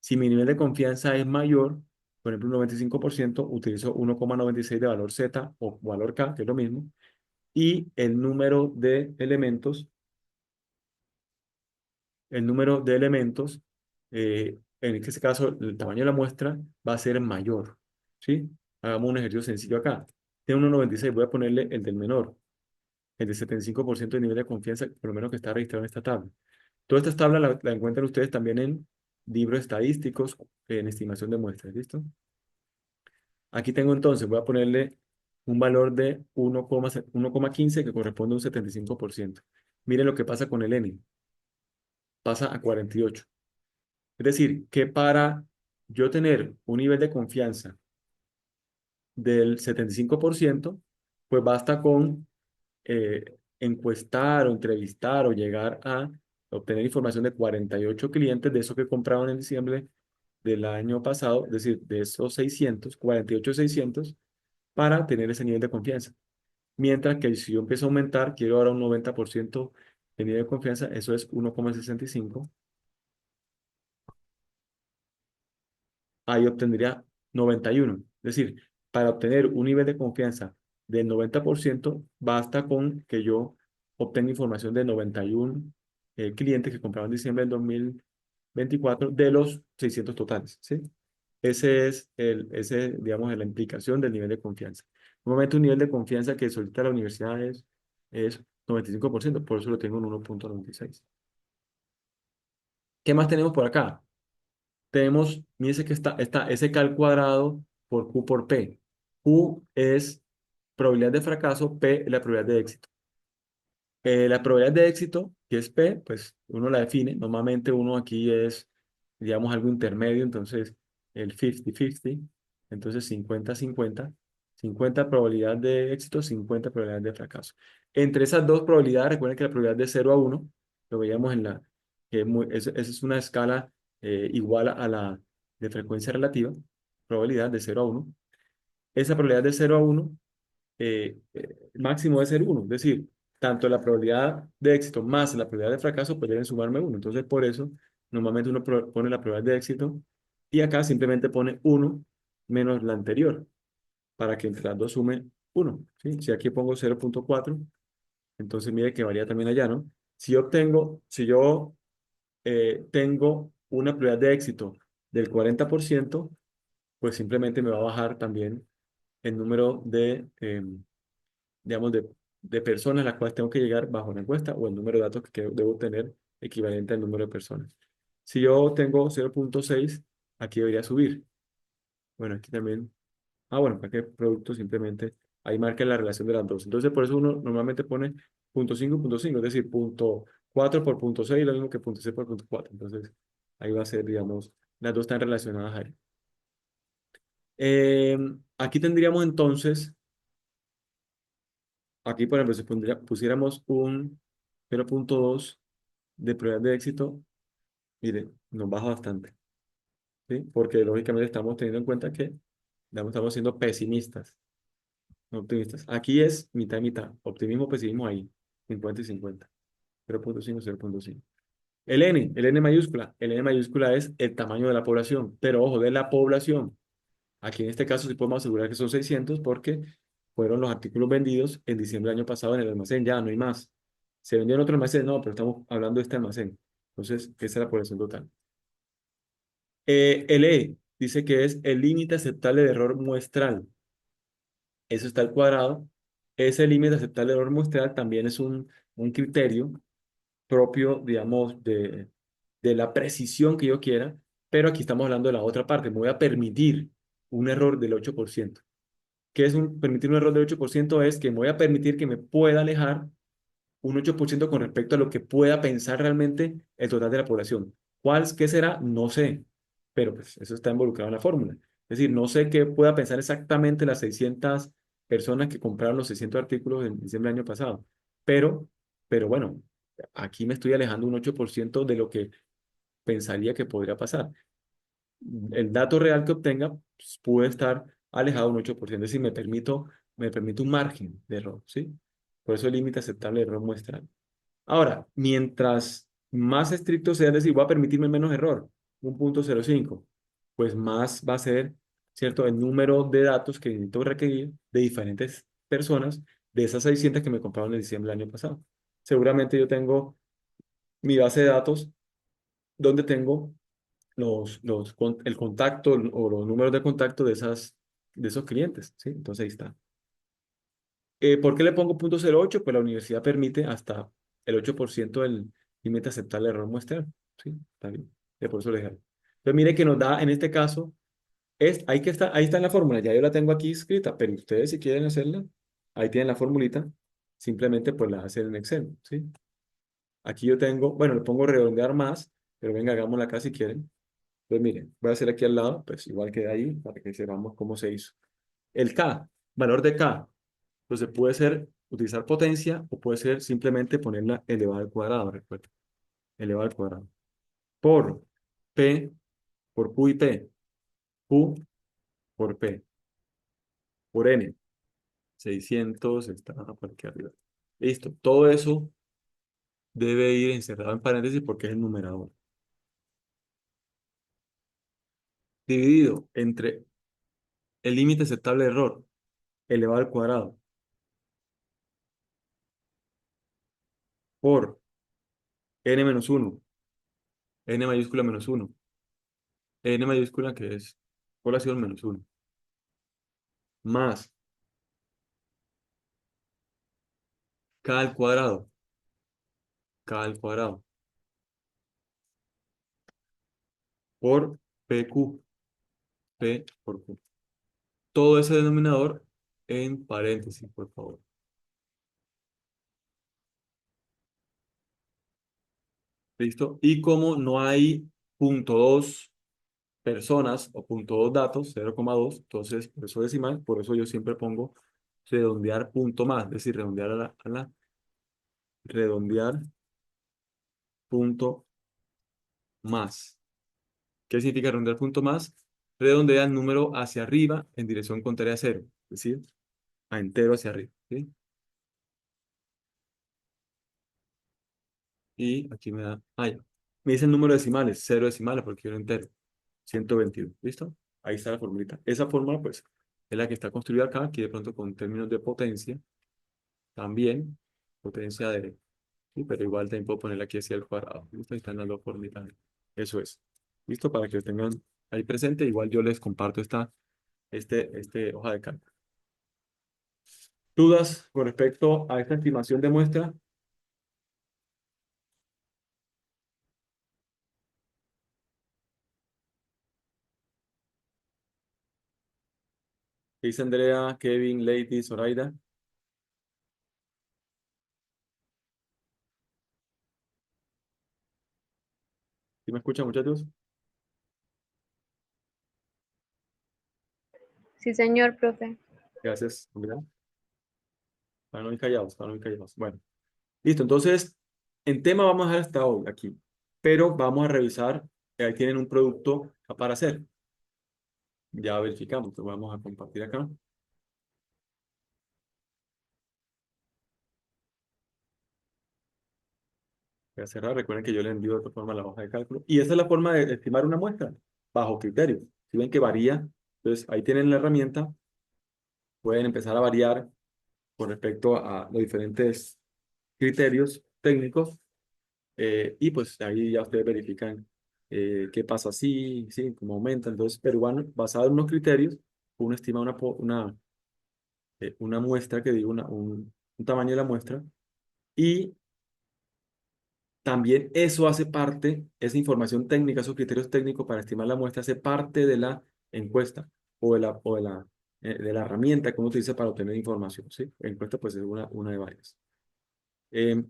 Si mi nivel de confianza es mayor, por ejemplo, un 95%, utilizo 1,96 de valor Z o valor K, que es lo mismo, y el número de elementos, en este caso, el tamaño de la muestra va a ser mayor, ¿sí? Hagamos un ejercicio sencillo acá. Tengo 1,96, voy a ponerle el del menor, el de 75% de nivel de confianza, por lo menos que está registrado en esta tabla. Todas estas tablas la encuentran ustedes también en libros estadísticos, en estimación de muestras, ¿listo? Aquí tengo entonces, voy a ponerle un valor de 1,15 que corresponde a un 75%. Miren lo que pasa con el N, pasa a 48. Es decir, que para yo tener un nivel de confianza del 75%, pues basta con encuestar o entrevistar o llegar a obtener información de 48 clientes de esos que compraron en diciembre del año pasado, es decir, de esos 600, 48 600, para tener ese nivel de confianza. Mientras que si yo empiezo a aumentar, quiero ahora un 90% el nivel de confianza, eso es 1,65. Ahí obtendría 91. Es decir, para obtener un nivel de confianza del 90%, basta con que yo obtenga información de 91 clientes que compraron en diciembre del 2024 de los 600 totales, ¿sí? Digamos, la implicación del nivel de confianza. Normalmente un nivel de confianza que solicita la universidad es 95%, por eso lo tengo en 1,96. ¿Qué más tenemos por acá? Tenemos, fíjense que está ese cal cuadrado por Q por P. Q es probabilidad de fracaso, P es la probabilidad de éxito. La probabilidad de éxito, que es P, pues uno la define. Normalmente uno aquí es, digamos, algo intermedio, entonces el 50-50, entonces 50-50, 50 probabilidad de éxito, 50 probabilidad de fracaso. Entre esas dos probabilidades, recuerden que la probabilidad de 0 a 1, lo veíamos en la, que esa es una escala igual a la de frecuencia relativa, probabilidad de 0 a 1. Esa probabilidad de 0 a 1 máximo debe ser 1. Es decir, tanto la probabilidad de éxito más la probabilidad de fracaso pues deben sumarme 1. Entonces, por eso, normalmente uno pone la probabilidad de éxito y acá simplemente pone 1 menos la anterior para que entre las dos sume 1. ¿Sí? Si aquí pongo 0,4, entonces mire que varía también allá, ¿no? Si yo tengo una probabilidad de éxito del 40%, pues simplemente me va a bajar también el número digamos, de personas a las cuales tengo que llegar bajo la encuesta o el número de datos que debo tener equivalente al número de personas. Si yo tengo 0,6, aquí debería subir. Bueno, aquí también. Ah, bueno, ¿para qué producto? Simplemente ahí marca la relación de las dos. Entonces, por eso uno normalmente pone punto 5, punto 5, es decir, punto 4 por punto 6, lo mismo que punto 6 por punto 4. Entonces, ahí va a ser, digamos, las dos están relacionadas ahí. Aquí tendríamos entonces, aquí por ejemplo, si pusiéramos un 0,2 de probabilidad de éxito, mire, nos baja bastante, ¿sí? Porque lógicamente estamos teniendo en cuenta que estamos siendo pesimistas, no optimistas. Aquí es mitad y mitad, optimismo, pesimismo ahí, 50 y 50, 0,5, 0,5. El N mayúscula es el tamaño de la población, pero ojo, de la población. Aquí en este caso sí podemos asegurar que son 600 porque fueron los artículos vendidos en diciembre del año pasado en el almacén, ya no hay más. Se vendió en otro almacén, no, pero estamos hablando de este almacén. Entonces, esa es la población total. El E dice que es el límite aceptable de error muestral. Eso está al cuadrado. Ese límite aceptable de error muestral también es un criterio propio, digamos, de la precisión que yo quiera, pero aquí estamos hablando de la otra parte. Me voy a permitir un error del 8%. ¿Qué es permitir un error del 8%? Es que me voy a permitir que me pueda alejar un 8% con respecto a lo que pueda pensar realmente el total de la población. ¿Qué será? No sé, pero pues eso está involucrado en la fórmula. Es decir, no sé qué pueda pensar exactamente las 600 personas que compraron los 600 artículos en diciembre del año pasado, pero, pero bueno, aquí me estoy alejando un 8% de lo que pensaría que podría pasar. El dato real que obtenga pues, puede estar alejado un 8%, es decir, me permito un margen de error, ¿sí? Por eso el límite aceptable de error muestral. Ahora, mientras más estricto sea, es decir, voy a permitirme menos error, 1,05, pues más va a ser, ¿cierto?, el número de datos que necesito requerir de diferentes personas de esas 600 que me compraron en diciembre del año pasado. Seguramente yo tengo mi base de datos donde tengo el contacto o los números de contacto de esos clientes, ¿sí? Entonces ahí está. ¿Por qué le pongo 0,08? Pues la universidad permite hasta el 8% del límite aceptable de error muestral. Sí, está bien. Por eso le dije. Entonces mire que nos da, en este caso, ahí está en la fórmula, ya yo la tengo aquí escrita, pero ustedes si quieren hacerla, ahí tienen la formulita, simplemente pues la hacen en Excel, ¿sí? Aquí yo tengo, bueno, le pongo redondear más, pero venga, hagámosla acá si quieren. Entonces miren, voy a hacer aquí al lado, pues igual que ahí, para que sepamos cómo se hizo. El K, valor de K. Entonces puede ser utilizar potencia o puede ser simplemente ponerla elevada al cuadrado, recuerda, elevada al cuadrado. Por P, por Q y P, Q por P, por N, 600 está por aquí arriba. Listo, todo eso debe ir encerrado en paréntesis porque es el numerador. Dividido entre el límite aceptable de error elevado al cuadrado por n-1, n mayúscula menos uno, n mayúscula que es población menos uno, más k al cuadrado, k al cuadrado, por pq, p por q. Todo ese denominador en paréntesis, por favor. ¿Listo? Y como no hay punto dos personas o punto dos datos, 0,2, entonces por eso decimal, por eso yo siempre pongo redondear punto más, es decir, redondear redondear punto más. ¿Qué significa redondear punto más? Redondea el número hacia arriba en dirección contraria a cero, es decir, a entero hacia arriba, ¿sí? Y aquí me da, ya. Me dice el número de decimales, cero decimales porque quiero entero, 121, ¿listo? Ahí está la formulita. Esa fórmula, pues, es la que está construida acá, aquí de pronto con términos de potencia, también, potencia de, sí, pero igual también puedo ponerla aquí hacia el cuadrado, ¿listo? Ahí están las dos formitas. Eso es, ¿listo? Para que lo tengan ahí presente, igual yo les comparto este hoja de cálculo. ¿Dudas con respecto a esta estimación de muestra? ¿Qué dice Andrea, Kevin, Lady, Zoraida? ¿Sí me escuchan, muchachos? Sí, señor, profe. Gracias, Andrea. Para no ir callados, para no ir callados. Bueno, listo. Entonces, en tema vamos a dejar hasta hoy aquí, pero vamos a revisar, ahí tienen un producto para hacer. Ya verificamos, lo vamos a compartir acá. Voy a cerrar. Recuerden que yo les envío de otra forma la hoja de cálculo. Y esa es la forma de estimar una muestra, bajo criterio. Si ven que varía, entonces ahí tienen la herramienta, pueden empezar a variar con respecto a los diferentes criterios técnicos y pues ahí ya ustedes verifican qué pasa así, sí, cómo aumenta. Entonces, pero igual, basado en unos criterios, uno estima una muestra, que digo, un tamaño de la muestra y también eso hace parte, esa información técnica, esos criterios técnicos para estimar la muestra, hace parte de la encuesta de la herramienta que uno utiliza para obtener información, ¿sí? Encuesta pues es una de varias.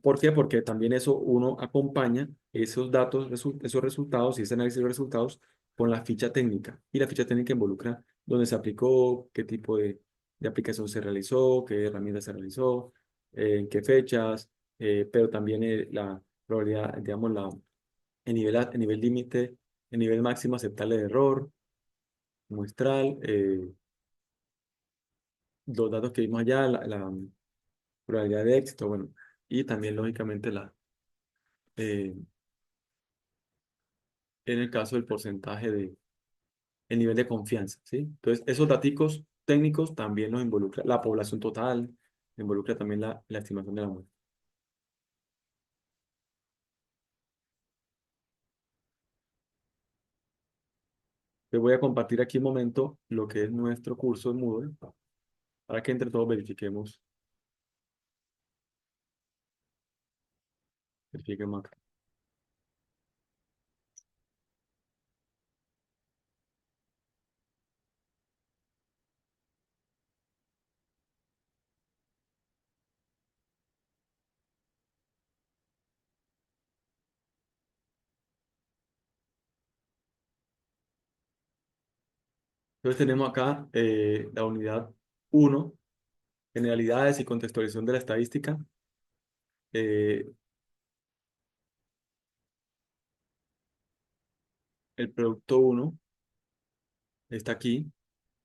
¿Por qué? Porque también eso uno acompaña esos datos, esos resultados y ese análisis de resultados con la ficha técnica. Y la ficha técnica involucra dónde se aplicó, qué tipo de aplicación se realizó, qué herramienta se realizó, en qué fechas, pero también la probabilidad, digamos, el nivel límite, el nivel máximo aceptable de error, muestral, los datos que vimos allá, la probabilidad de éxito, bueno, y también lógicamente eh, en el caso del porcentaje el nivel de confianza, ¿sí? Entonces, esos datos técnicos también nos involucra la población total, involucra también la estimación de la muerte. Les voy a compartir aquí un momento lo que es nuestro curso en Moodle para que entre todos verifiquemos acá. Entonces tenemos acá la unidad uno, generalidades y contextualización de la estadística. Eh, el producto uno está aquí,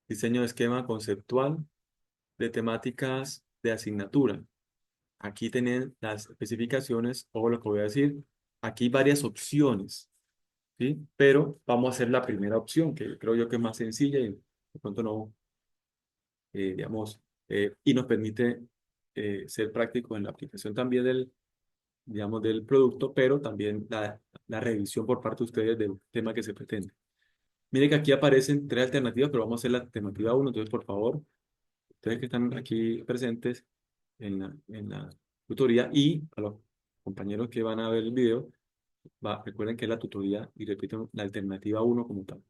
diseño de esquema conceptual de temáticas de asignatura. aquí tienen las especificaciones, o lo que voy a decir, aquí hay varias opciones, ¿sí? Pero vamos a hacer la primera opción, que creo yo que es más sencilla y de pronto no, digamos, y nos permite ser prácticos en la aplicación también del, digamos, del producto, pero también la revisión por parte de ustedes del tema que se pretende. Mire que aquí aparecen tres alternativas, pero vamos a hacer la alternativa uno. Entonces, por favor, ustedes que están aquí presentes en la tutoría y a los compañeros que van a ver el video, recuerden que es la tutoría y repiten la alternativa uno como tal.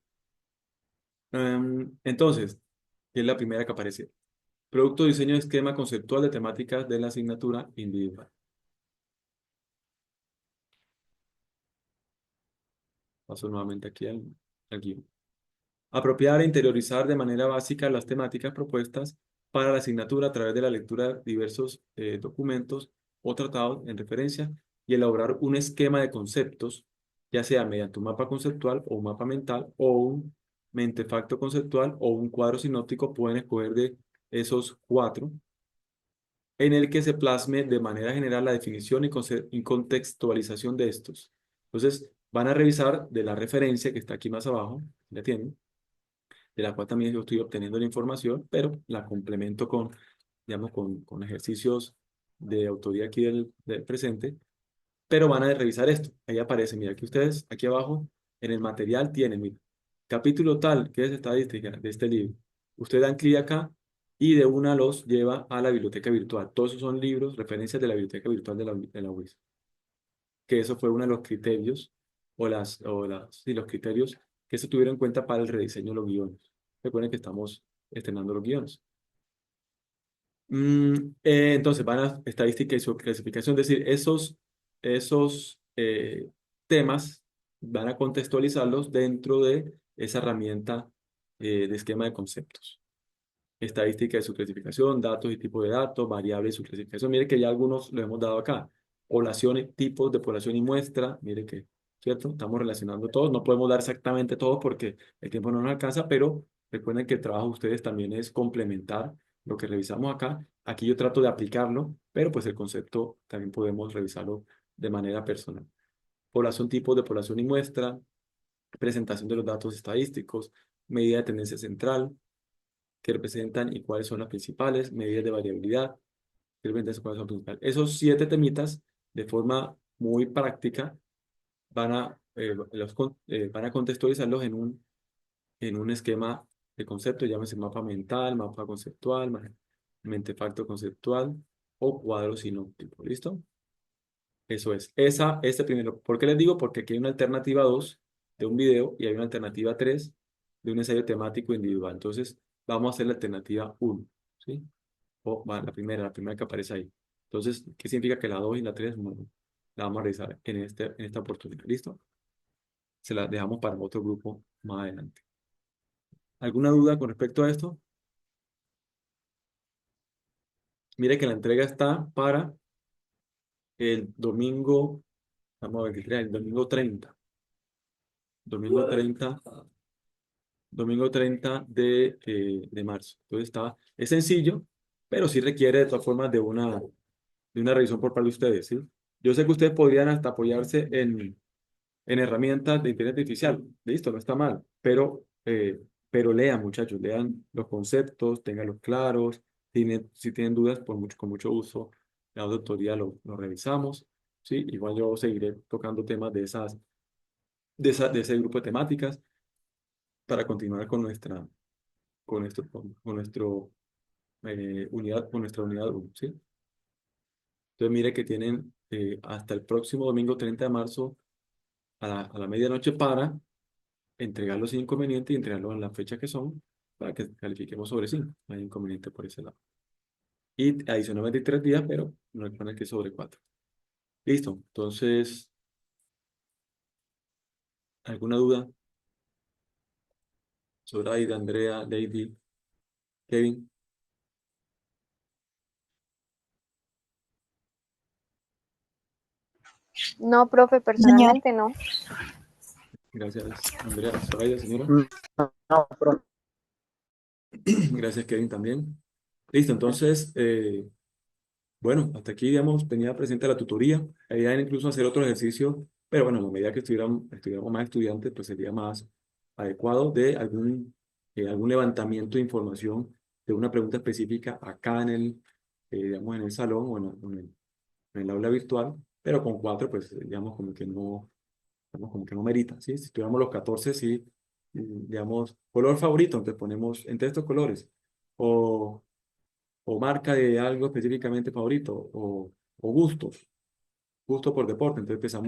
Entonces, ¿qué es la primera que aparece? Producto, diseño, esquema conceptual de temáticas de la asignatura individual. Paso nuevamente aquí al guión. Apropiar e interiorizar de manera básica las temáticas propuestas para la asignatura a través de la lectura de diversos documentos o tratados en referencia y elaborar un esquema de conceptos, ya sea mediante un mapa conceptual o un mapa mental o un mentefacto conceptual o un cuadro sinóptico, pueden escoger de esos cuatro, en el que se plasme de manera general la definición y contextualización de estos. Entonces, van a revisar de la referencia que está aquí más abajo, ¿la tienen? De la cual también yo estoy obteniendo la información, pero la complemento con, digamos, con ejercicios de autoría aquí del presente, pero van a revisar esto. Ahí aparece, mira, aquí ustedes, aquí abajo, en el material tienen, mira, capítulo tal, que es estadística de este libro. Ustedes dan clic acá y de una los lleva a la biblioteca virtual. Todos esos son libros, referencias de la biblioteca virtual de la UIS, que eso fue uno de los criterios sí, los criterios que se tuvieron en cuenta para el rediseño de los guiones. Recuerden que estamos estrenando los guiones. Entonces van a estadística y su clasificación, es decir, esos temas van a contextualizarlos dentro de esa herramienta de esquema de conceptos. Estadística de su clasificación, datos y tipo de datos, variables y su clasificación. Mire que ya algunos lo hemos dado acá. Poblaciones, tipos de población y muestra. Mire que, ¿cierto? Estamos relacionando todos. No podemos dar exactamente todos porque el tiempo no nos alcanza, pero recuerden que el trabajo de ustedes también es complementar lo que revisamos acá. Aquí yo trato de aplicarlo, pero pues el concepto también podemos revisarlo de manera personal. Población, tipos de población y muestra, presentación de los datos estadísticos, medida de tendencia central, que representan y cuáles son las principales, medidas de variabilidad, que representan cuáles son las principales. Esos 7 temitas, de forma muy práctica, van a contextualizarlos en un esquema de concepto, llámese mapa mental, mapa conceptual, mentefacto conceptual o cuadro sinóptico. ¿Listo? Eso es. Este primero. ¿Por qué les digo? Porque aquí hay una alternativa 2 de un video y hay una alternativa 3 de un ensayo temático individual. Entonces, vamos a hacer la alternativa uno, ¿sí? La primera que aparece ahí. Entonces, ¿qué significa que la 2 y la 3 no, la vamos a realizar en esta oportunidad? ¿Listo? Se la dejamos para otro grupo más adelante. ¿Alguna duda con respecto a esto? Mire que la entrega está para el domingo, vamos a ver qué crea, el domingo 30. Domingo 30 de marzo. Entonces es sencillo, pero sí requiere de todas formas de una revisión por parte de ustedes, ¿sí? Yo sé que ustedes podrían hasta apoyarse en herramientas de inteligencia artificial. Listo, no está mal, pero lean, muchachos, lean los conceptos, tenganlos claros. Si tienen dudas, con mucho gusto, la doctoría lo revisamos, ¿sí? Igual yo seguiré tocando temas de ese grupo de temáticas para continuar con nuestro con nuestra unidad 1, ¿sí? Entonces mire que tienen hasta el próximo domingo 30 de marzo a la medianoche para entregar los inconvenientes y entregarlos en la fecha que son para que califiquemos sobre 5. No hay inconveniente por ese lado. Y adicionalmente hay 3 días, pero no hay que sobre 4. Listo. Entonces, ¿alguna duda sobre Aida, Andrea, Lady, Kevin? No, profe, Señor. personalmente no. Gracias, Andrea. Soraya, señora. No, profe. Gracias, Kevin, también. Listo, entonces, Bueno, hasta aquí, digamos, tenía presente la tutoría. La idea era incluso hacer otro ejercicio, pero bueno, a medida que estuviéramos más estudiantes, pues sería más adecuado de algún levantamiento de información de una pregunta específica acá digamos, en el salón o en el aula virtual, pero con cuatro, pues, digamos, como que no merita, ¿sí? Si tuviéramos los 14 sí, digamos, color favorito, entonces ponemos entre estos colores, o, o marca de algo específicamente favorito, o gusto por deporte, entonces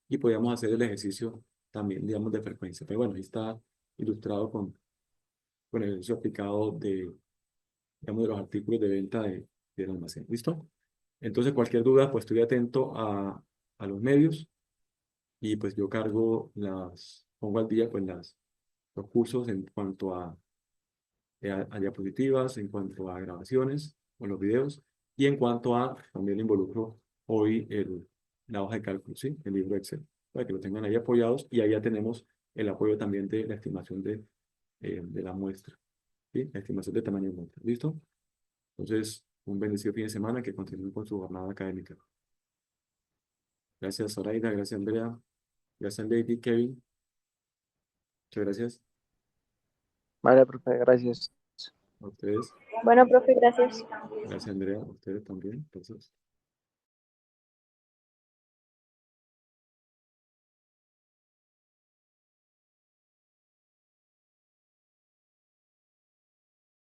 y podíamos hacer el ejercicio también, digamos, de frecuencia. Pero bueno, ahí está ilustrado con el ejercicio aplicado digamos, de los artículos de venta del almacén. ¿Listo? Entonces, cualquier duda, pues estoy atento a los medios y pues yo pongo al día pues los cursos en cuanto a diapositivas, en cuanto a grabaciones o los videos y en cuanto también le involucro hoy la hoja de cálculo, ¿sí? El libro Excel, para que lo tengan ahí apoyados y ahí ya tenemos el apoyo también de la estimación de la muestra, ¿sí? La estimación de tamaño de muestra. ¿Listo? Entonces, un bendecido fin de semana que continúen con su jornada académica. Gracias, Zoraida, gracias, Andrea, gracias, Lady, Kevin, muchas gracias Vale, profe, gracias. a ustedes, Bueno, profe, gracias. gracias, Andrea, a ustedes también. Gracias.